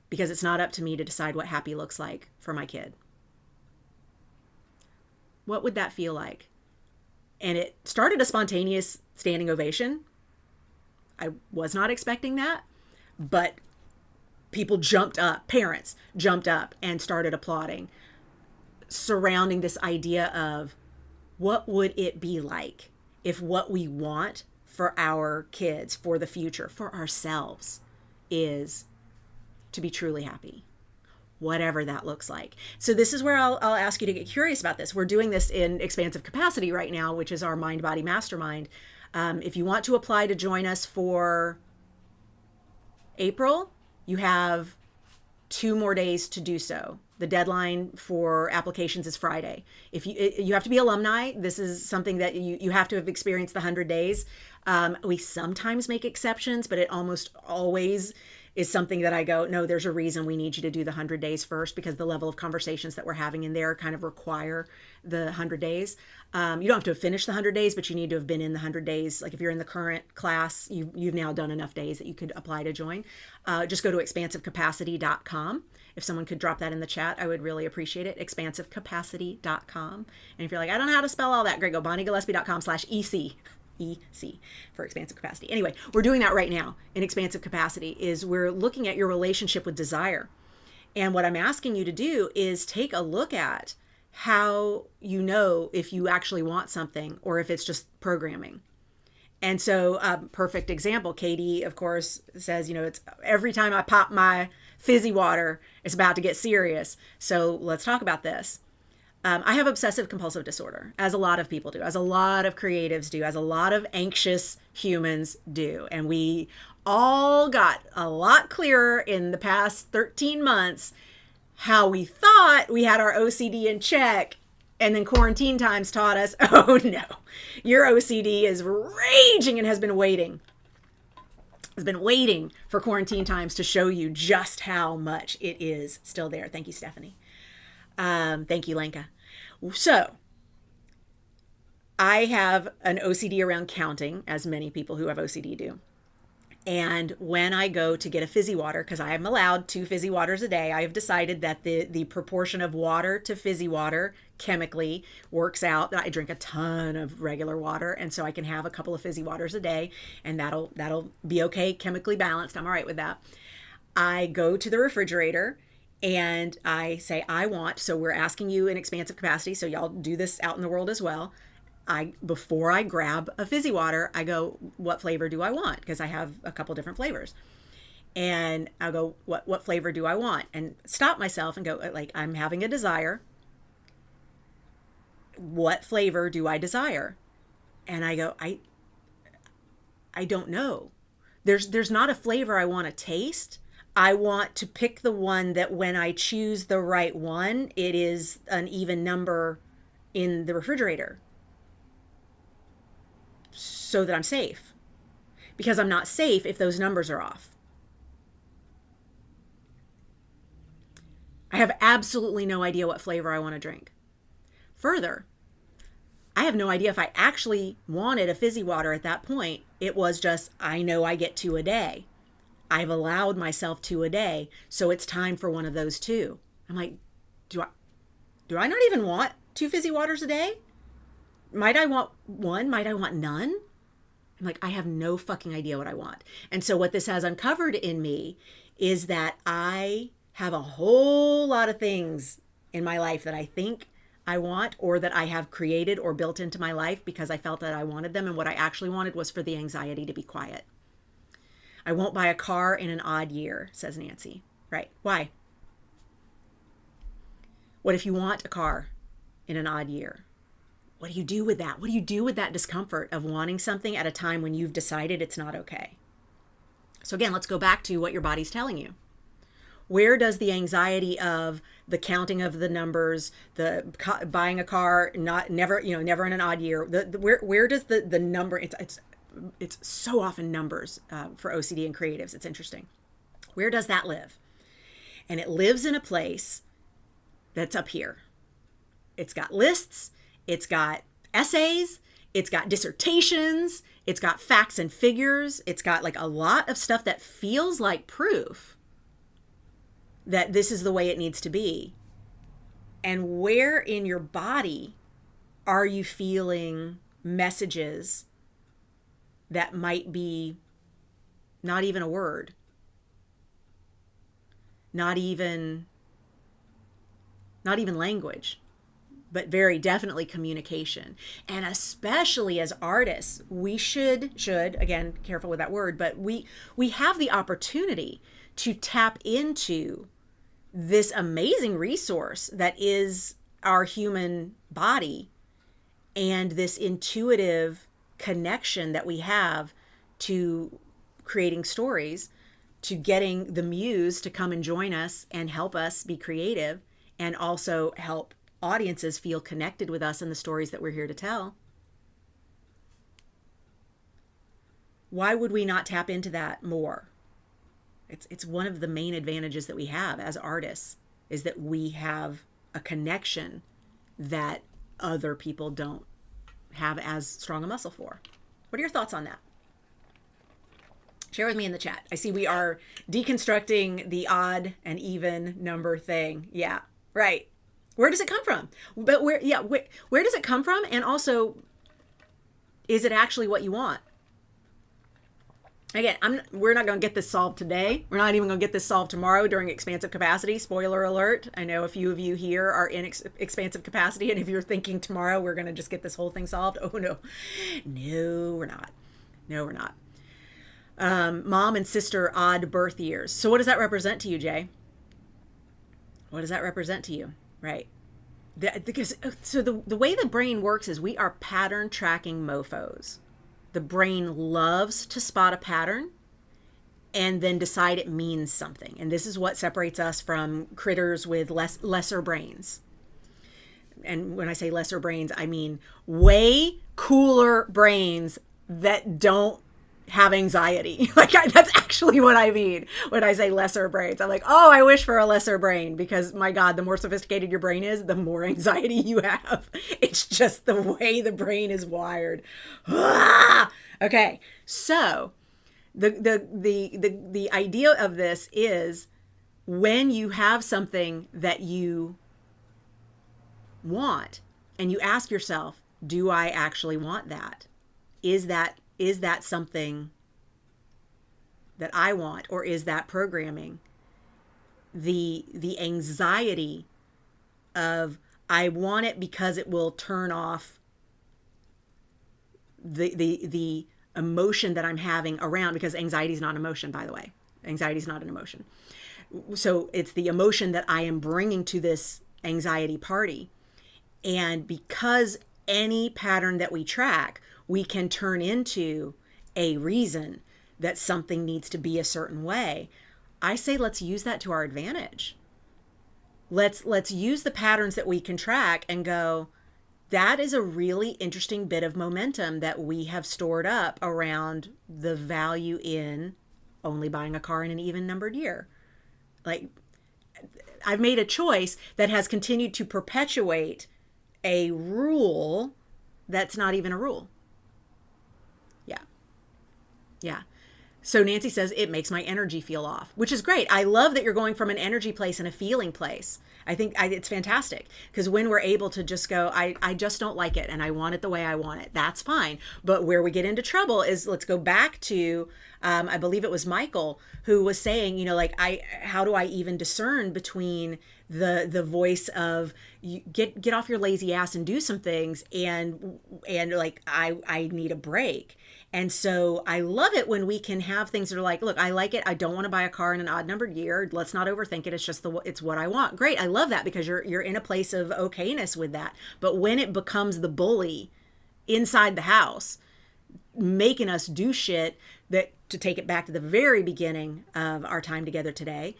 Because it's not up to me to decide what happy looks like for my kid. What would that feel like? And it started a spontaneous standing ovation. I was not expecting that, but people jumped up, parents jumped up and started applauding, surrounding this idea of, what would it be like if what we want for our kids, for the future, for ourselves, is to be truly happy, whatever that looks like. So this is where I'll ask you to get curious about this. We're doing this in Expansive Capacity right now, which is our Mind Body Mastermind. If you want to apply to join us for April, you have 2 more days to do so. The deadline for applications is Friday. If you have to be alumni, this is something that you have to have experienced the 100 days. We sometimes make exceptions, but it almost always is something that I go, no, there's a reason we need you to do the 100 days first, because the level of conversations that we're having in there kind of require the 100 days. You don't have to have finished the 100 days, but you need to have been in the 100 days. Like, if you're in the current class, you've now done enough days that you could apply to join. Just go to expansivecapacity.com. If someone could drop that in the chat, I would really appreciate it. expansivecapacity.com. And if you're like, I don't know how to spell all that, great, go bonniegillespie.com/EC. EC for expansive capacity. Anyway, we're doing that right now in Expansive Capacity. Is we're looking at your relationship with desire. And what I'm asking you to do is take a look at how you know if you actually want something or if it's just programming. And so, perfect example, Katie, of course, says, it's every time I pop my fizzy water, it's about to get serious. So let's talk about this. I have obsessive compulsive disorder, as a lot of people do, as a lot of creatives do, as a lot of anxious humans do. And we all got a lot clearer in the past 13 months how we thought we had our OCD in check. And then quarantine times taught us, oh no, your OCD is raging and has been waiting for quarantine times to show you just how much it is still there. Thank you, Stephanie. Thank you, Lenka. So I have an OCD around counting, as many people who have OCD do. And when I go to get a fizzy water, because I am allowed 2 fizzy waters a day, I have decided that the proportion of water to fizzy water chemically works out that I drink a ton of regular water. And so I can have a couple of fizzy waters a day, and that'll be okay, chemically balanced. I'm all right with that. I go to the refrigerator and I say, so we're asking you in Expansive Capacity, so y'all do this out in the world as well. Before I grab a fizzy water, I go, what flavor do I want? Because I have a couple different flavors. And I'll go, what flavor do I want? And stop myself and go, like, I'm having a desire. What flavor do I desire? And I go, I don't know. There's not a flavor I want to taste. I want to pick the one that when I choose the right one, it is an even number in the refrigerator so that I'm safe. Because I'm not safe if those numbers are off. I have absolutely no idea what flavor I want to drink. Further, I have no idea if I actually wanted a fizzy water at that point. It was just, I know I get 2 a day. I've allowed myself 2 a day, so it's time for one of those 2. I'm like, do I not even want 2 fizzy waters a day? Might I want 1? Might I want none? I'm like, I have no fucking idea what I want. And so what this has uncovered in me is that I have a whole lot of things in my life that I think I want, or that I have created or built into my life because I felt that I wanted them. And what I actually wanted was for the anxiety to be quiet. I won't buy a car in an odd year, says Nancy. Right. Why? What if you want a car in an odd year? What do you do with that? What do you do with that discomfort of wanting something at a time when you've decided it's not okay? So again, let's go back to what your body's telling you. Where does the anxiety of the counting of the numbers, the buying a car, never in an odd year, where does the number? It's so often numbers for OCD and creatives. It's interesting. Where does that live? And it lives in a place that's up here. It's got lists, it's got essays, it's got dissertations, it's got facts and figures, it's got like a lot of stuff that feels like proof that this is the way it needs to be. And where in your body are you feeling messages that might be not even a word, not even language, but very definitely communication? And especially as artists, we should, again, careful with that word, but we have the opportunity to tap into this amazing resource that is our human body and this intuitive connection that we have to creating stories, to getting the muse to come and join us and help us be creative, and also help audiences feel connected with us and the stories that we're here to tell. Why would we not tap into that more? It's one of the main advantages that we have as artists, is that we have a connection that other people don't have as strong a muscle for. What are your thoughts on that? Share with me in the chat. I see we are deconstructing the odd and even number thing. Yeah, right. Where does it come from? But where does it come from? And also, is it actually what you want? Again, we're not going to get this solved today. We're not even going to get this solved tomorrow during expansive capacity. Spoiler alert. I know a few of you here are in expansive capacity, and if you're thinking tomorrow we're going to just get this whole thing solved, oh no. No, we're not. No, we're not. Mom and sister odd birth years. So what does that represent to you, Jay? What does that represent to you? Right. So the way the brain works is we are pattern tracking mofos. The brain loves to spot a pattern and then decide it means something. And this is what separates us from critters with lesser brains. And when I say lesser brains, I mean way cooler brains that don't have anxiety. That's actually what I mean when I say lesser brains. I'm like, oh, I wish for a lesser brain, because my God, the more sophisticated your brain is, the more anxiety you have. It's just the way the brain is wired. Okay, so the idea of this is, when you have something that you want and you ask yourself, do I actually want that? Is that something that I want, or is that programming? The anxiety of, I want it because it will turn off the emotion that I'm having around, because anxiety is not an emotion, by the way. Anxiety is not an emotion. So it's the emotion that I am bringing to this anxiety party. And because any pattern that we track, we can turn into a reason that something needs to be a certain way. I say, let's use that to our advantage. Let's use the patterns that we can track and go, that is a really interesting bit of momentum that we have stored up around the value in only buying a car in an even numbered year. Like, I've made a choice that has continued to perpetuate a rule that's not even a rule. Yeah. So Nancy says, it makes my energy feel off, which is great. I love that you're going from an energy place and a feeling place. I think it's fantastic, because when we're able to just go, I just don't like it and I want it the way I want it, that's fine. But where we get into trouble is, let's go back to, I believe it was Michael who was saying, how do I even discern between the voice of, you get off your lazy ass and do some things, and like, I need a break. And so I love it when we can have have things that are like, look, I like it. I don't want to buy a car in an odd numbered year. Let's not overthink it. It's just it's what I want. Great. I love that because you're in a place of okayness with that. But when it becomes the bully inside the house, making us do shit that, to take it back to the very beginning of our time together today,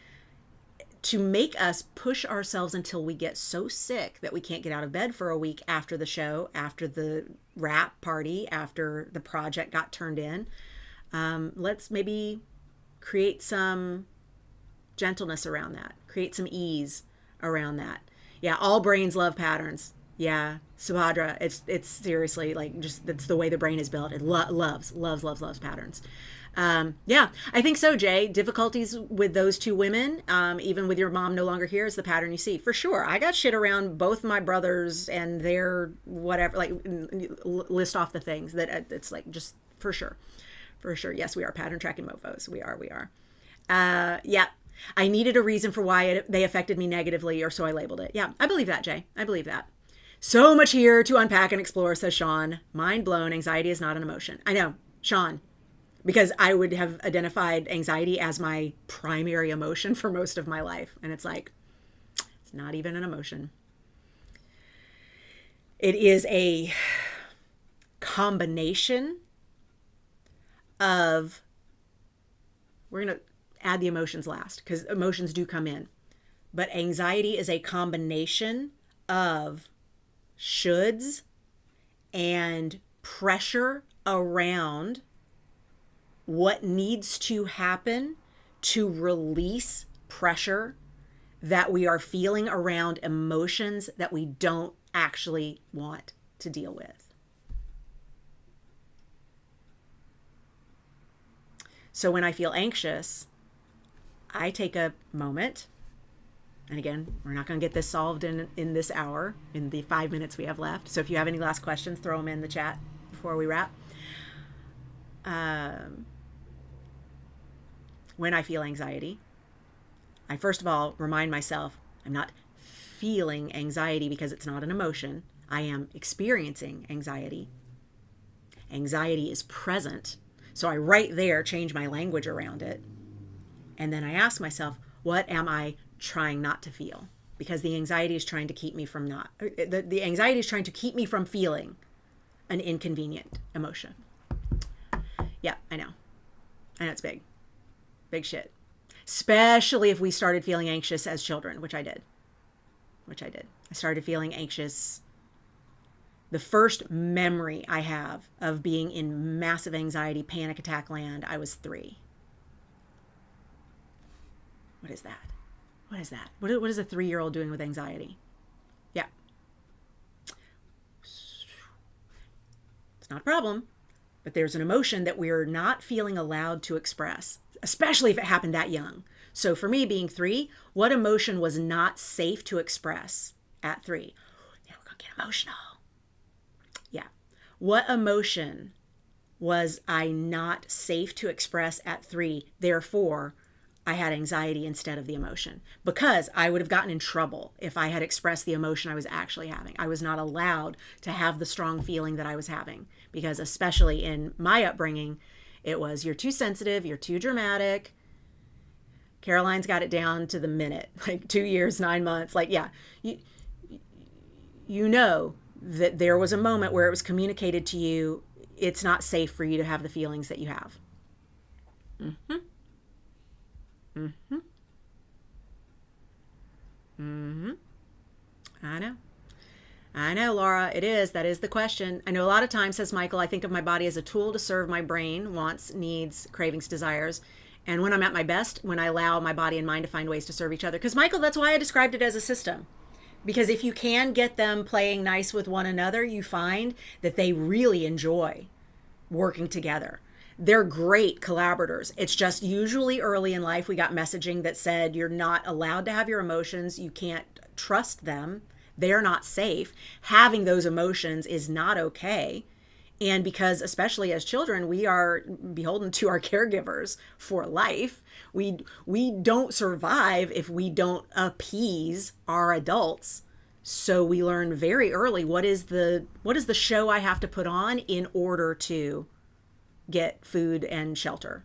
to make us push ourselves until we get so sick that we can't get out of bed for a week after the show, after the wrap party, after the project got turned in. Let's maybe create some gentleness around that, create some ease around that. Yeah, all brains love patterns. Yeah, Subhadra, it's seriously like just that's the way the brain is built. It loves patterns. Yeah, I think so, Jay. Difficulties with those two women, even with your mom no longer here, is the pattern you see. For sure. I got shit around both my brothers and their whatever, like list off the things that it's like just for sure. For sure. Yes, we are pattern tracking mofos. We are. Yeah. I needed a reason for why they affected me negatively, or so I labeled it. Yeah, I believe that, Jay. I believe that. So much here to unpack and explore, says Sean. Mind blown. Anxiety is not an emotion. I know, Sean, because I would have identified anxiety as my primary emotion for most of my life. And it's like, it's not even an emotion. It is a combination of, we're going to add the emotions last because emotions do come in. But anxiety is a combination of shoulds and pressure around what needs to happen to release pressure that we are feeling around emotions that we don't actually want to deal with. So when I feel anxious, I take a moment. And again, we're not going to get this solved in this hour, in the 5 minutes we have left. So if you have any last questions, throw them in the chat before we wrap. When I feel anxiety, I first of all remind myself I'm not feeling anxiety because it's not an emotion. I am experiencing anxiety. Anxiety is present. So I right there change my language around it. And then I ask myself, what am I trying not to feel? Because the anxiety is trying to keep me from the anxiety is trying to keep me from feeling an inconvenient emotion. Yeah, I know it's big shit, especially if we started feeling anxious as children, which I did. I started feeling anxious. The first memory I have of being in massive anxiety, panic attack land, I was 3. What is that? What is that? What is a 3-year-old doing with anxiety? Yeah. It's not a problem, but there's an emotion that we're not feeling allowed to express, especially if it happened that young. So for me, being 3, what emotion was not safe to express at 3? Now we're going to get emotional. Yeah. What emotion was I not safe to express at 3? Therefore, I had anxiety instead of the emotion, because I would have gotten in trouble if I had expressed the emotion I was actually having. I was not allowed to have the strong feeling that I was having, because especially in my upbringing, it was, you're too sensitive, you're too dramatic. Caroline's got it down to the minute, like 2 years, 9 months. Like, yeah, you know that there was a moment where it was communicated to you, it's not safe for you to have the feelings that you have. I know, Laura. It is. That is the question. I know a lot of times, says Michael, I think of my body as a tool to serve my brain, wants, needs, cravings, desires. And when I'm at my best, when I allow my body and mind to find ways to serve each other. Because, Michael, that's why I described it as a system. Because if you can get them playing nice with one another, you find that they really enjoy working together. They're great collaborators. It's just usually early in life, we got messaging that said you're not allowed to have your emotions. You can't trust them. They're not safe. Having those emotions is not okay. And because, especially as children, we are beholden to our caregivers for life. We don't survive if we don't appease our adults. So we learn very early what is the show I have to put on in order to get food and shelter.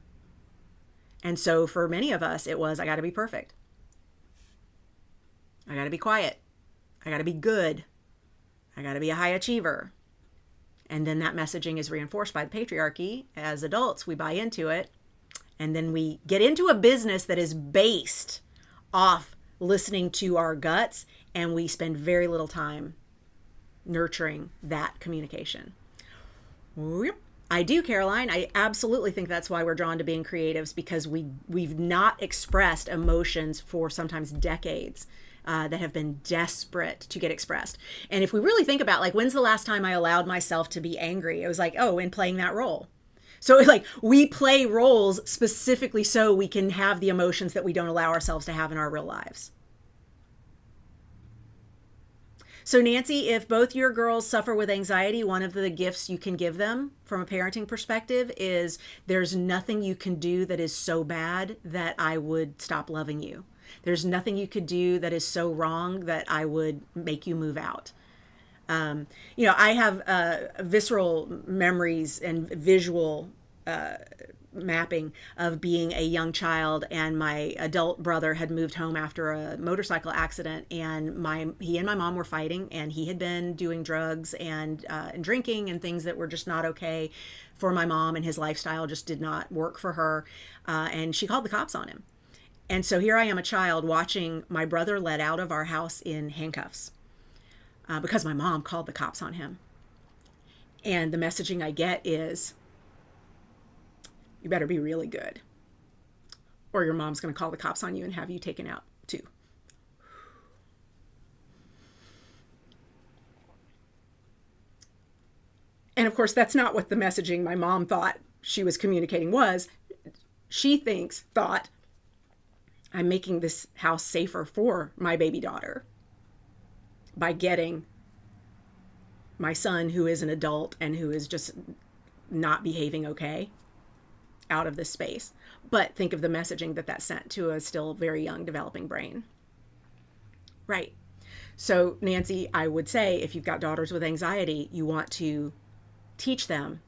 And so for many of us, it was, I got to be perfect. I got to be quiet. I got to be good. I got to be a high achiever. And then that messaging is reinforced by the patriarchy. As adults, we buy into it. And then we get into a business that is based off listening to our guts, and we spend very little time nurturing that communication. Yep. I do, Caroline. I absolutely think that's why we're drawn to being creatives, because we've not expressed emotions for sometimes decades that have been desperate to get expressed. And if we really think about, like, when's the last time I allowed myself to be angry? It was like, oh, in playing that role. So it's like we play roles specifically so we can have the emotions that we don't allow ourselves to have in our real lives. So Nancy, if both your girls suffer with anxiety, one of the gifts you can give them from a parenting perspective is there's nothing you can do that is so bad that I would stop loving you. There's nothing you could do that is so wrong that I would make you move out. I have visceral memories and visual mapping of being a young child, and my adult brother had moved home after a motorcycle accident, and he and my mom were fighting, and he had been doing drugs and drinking and things that were just not okay for my mom, and his lifestyle just did not work for her, and she called the cops on him. And so here I am, a child, watching my brother let out of our house in handcuffs because my mom called the cops on him. And the messaging I get is, you better be really good, or your mom's going to call the cops on you and have you taken out too. And of course, that's not what the messaging my mom thought she was communicating was. She thought, I'm making this house safer for my baby daughter by getting my son, who is an adult and who is just not behaving okay, out of this space. But think of the messaging that sent to a still very young developing brain. Right. So Nancy, I would say if you've got daughters with anxiety, you want to teach them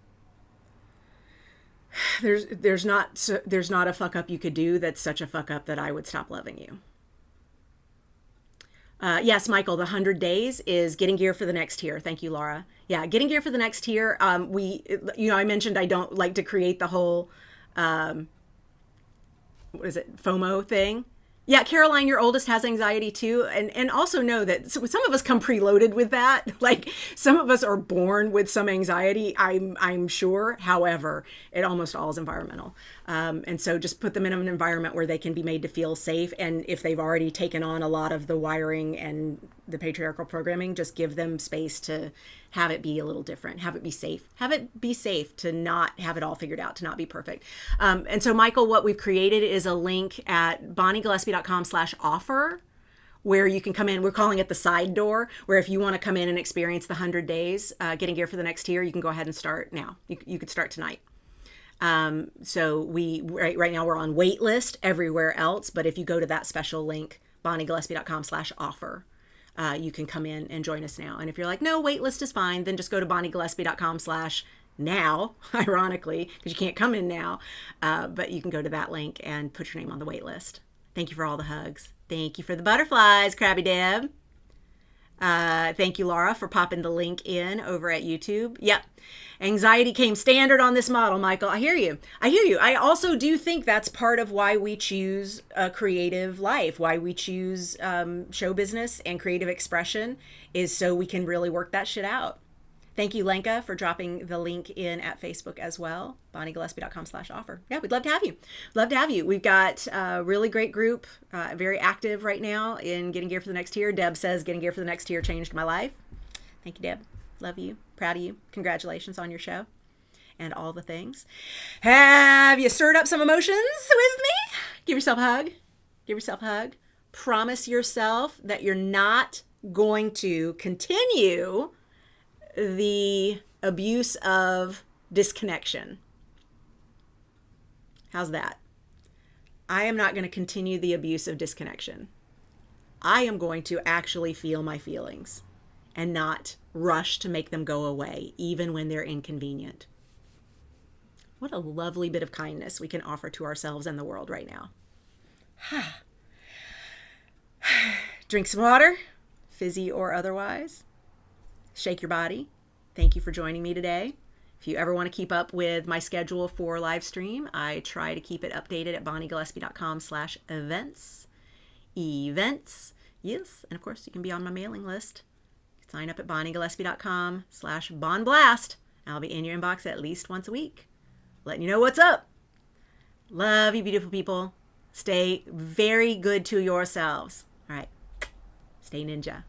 there's not a fuck up you could do that's such a fuck up that I would stop loving you. Yes, Michael, the 100 days is getting gear for the next tier. Thank you, Laura. Yeah, getting gear for the next tier. I mentioned I don't like to create the whole, FOMO thing. Yeah, Caroline, your oldest has anxiety too. And also know that some of us come preloaded with that. Like some of us are born with some anxiety, I'm sure. However, it almost all is environmental. And so just put them in an environment where they can be made to feel safe. And if they've already taken on a lot of the wiring and the patriarchal programming, just give them space to have it be a little different, have it be safe, to not have it all figured out, to not be perfect. And so Michael, what we've created is a link at bonniegillespie.com/offer, where you can come in. We're calling it the side door, where if you want to come in and experience the 100 days, getting gear for the next tier, you can go ahead and start now. You could start tonight. So right now we're on wait list everywhere else, but if you go to that special link, bonniegillespie.com/offer, you can come in and join us now. And if you're like, no, wait list is fine, then just go to bonniegillespie.com/now, ironically, because you can't come in now, but you can go to that link and put your name on the wait list. Thank you for all the hugs. Thank you for the butterflies, Krabby Deb. Thank you, Laura, for popping the link in over at YouTube. Yep. Anxiety came standard on this model, Michael. I hear you. I also do think that's part of why we choose a creative life, why we choose show business and creative expression, is so we can really work that shit out. Thank you, Lenka, for dropping the link in at Facebook as well, bonniegillespie.com/offer. Yeah, we'd love to have you. We've got a really great group, very active right now in getting gear for the next tier. Deb says getting gear for the next tier changed my life. Thank you, Deb. Love you. Proud of you. Congratulations on your show and all the things. Have you stirred up some emotions with me? Give yourself a hug. Promise yourself that you're not going to continue the abuse of disconnection. How's that? I am not going to continue the abuse of disconnection. I am going to actually feel my feelings and not rush to make them go away, even when they're inconvenient. What a lovely bit of kindness we can offer to ourselves and the world right now. Drink some water, fizzy or otherwise. Shake your body. Thank you for joining me today. If you ever want to keep up with my schedule for live stream, I try to keep it updated at bonniegillespie.com/events. Events. Yes, and of course you can be on my mailing list. Sign up at bonniegillespie.com/bonblast. I'll be in your inbox at least once a week, letting you know what's up. Love you, beautiful people. Stay very good to yourselves. All right. Stay ninja.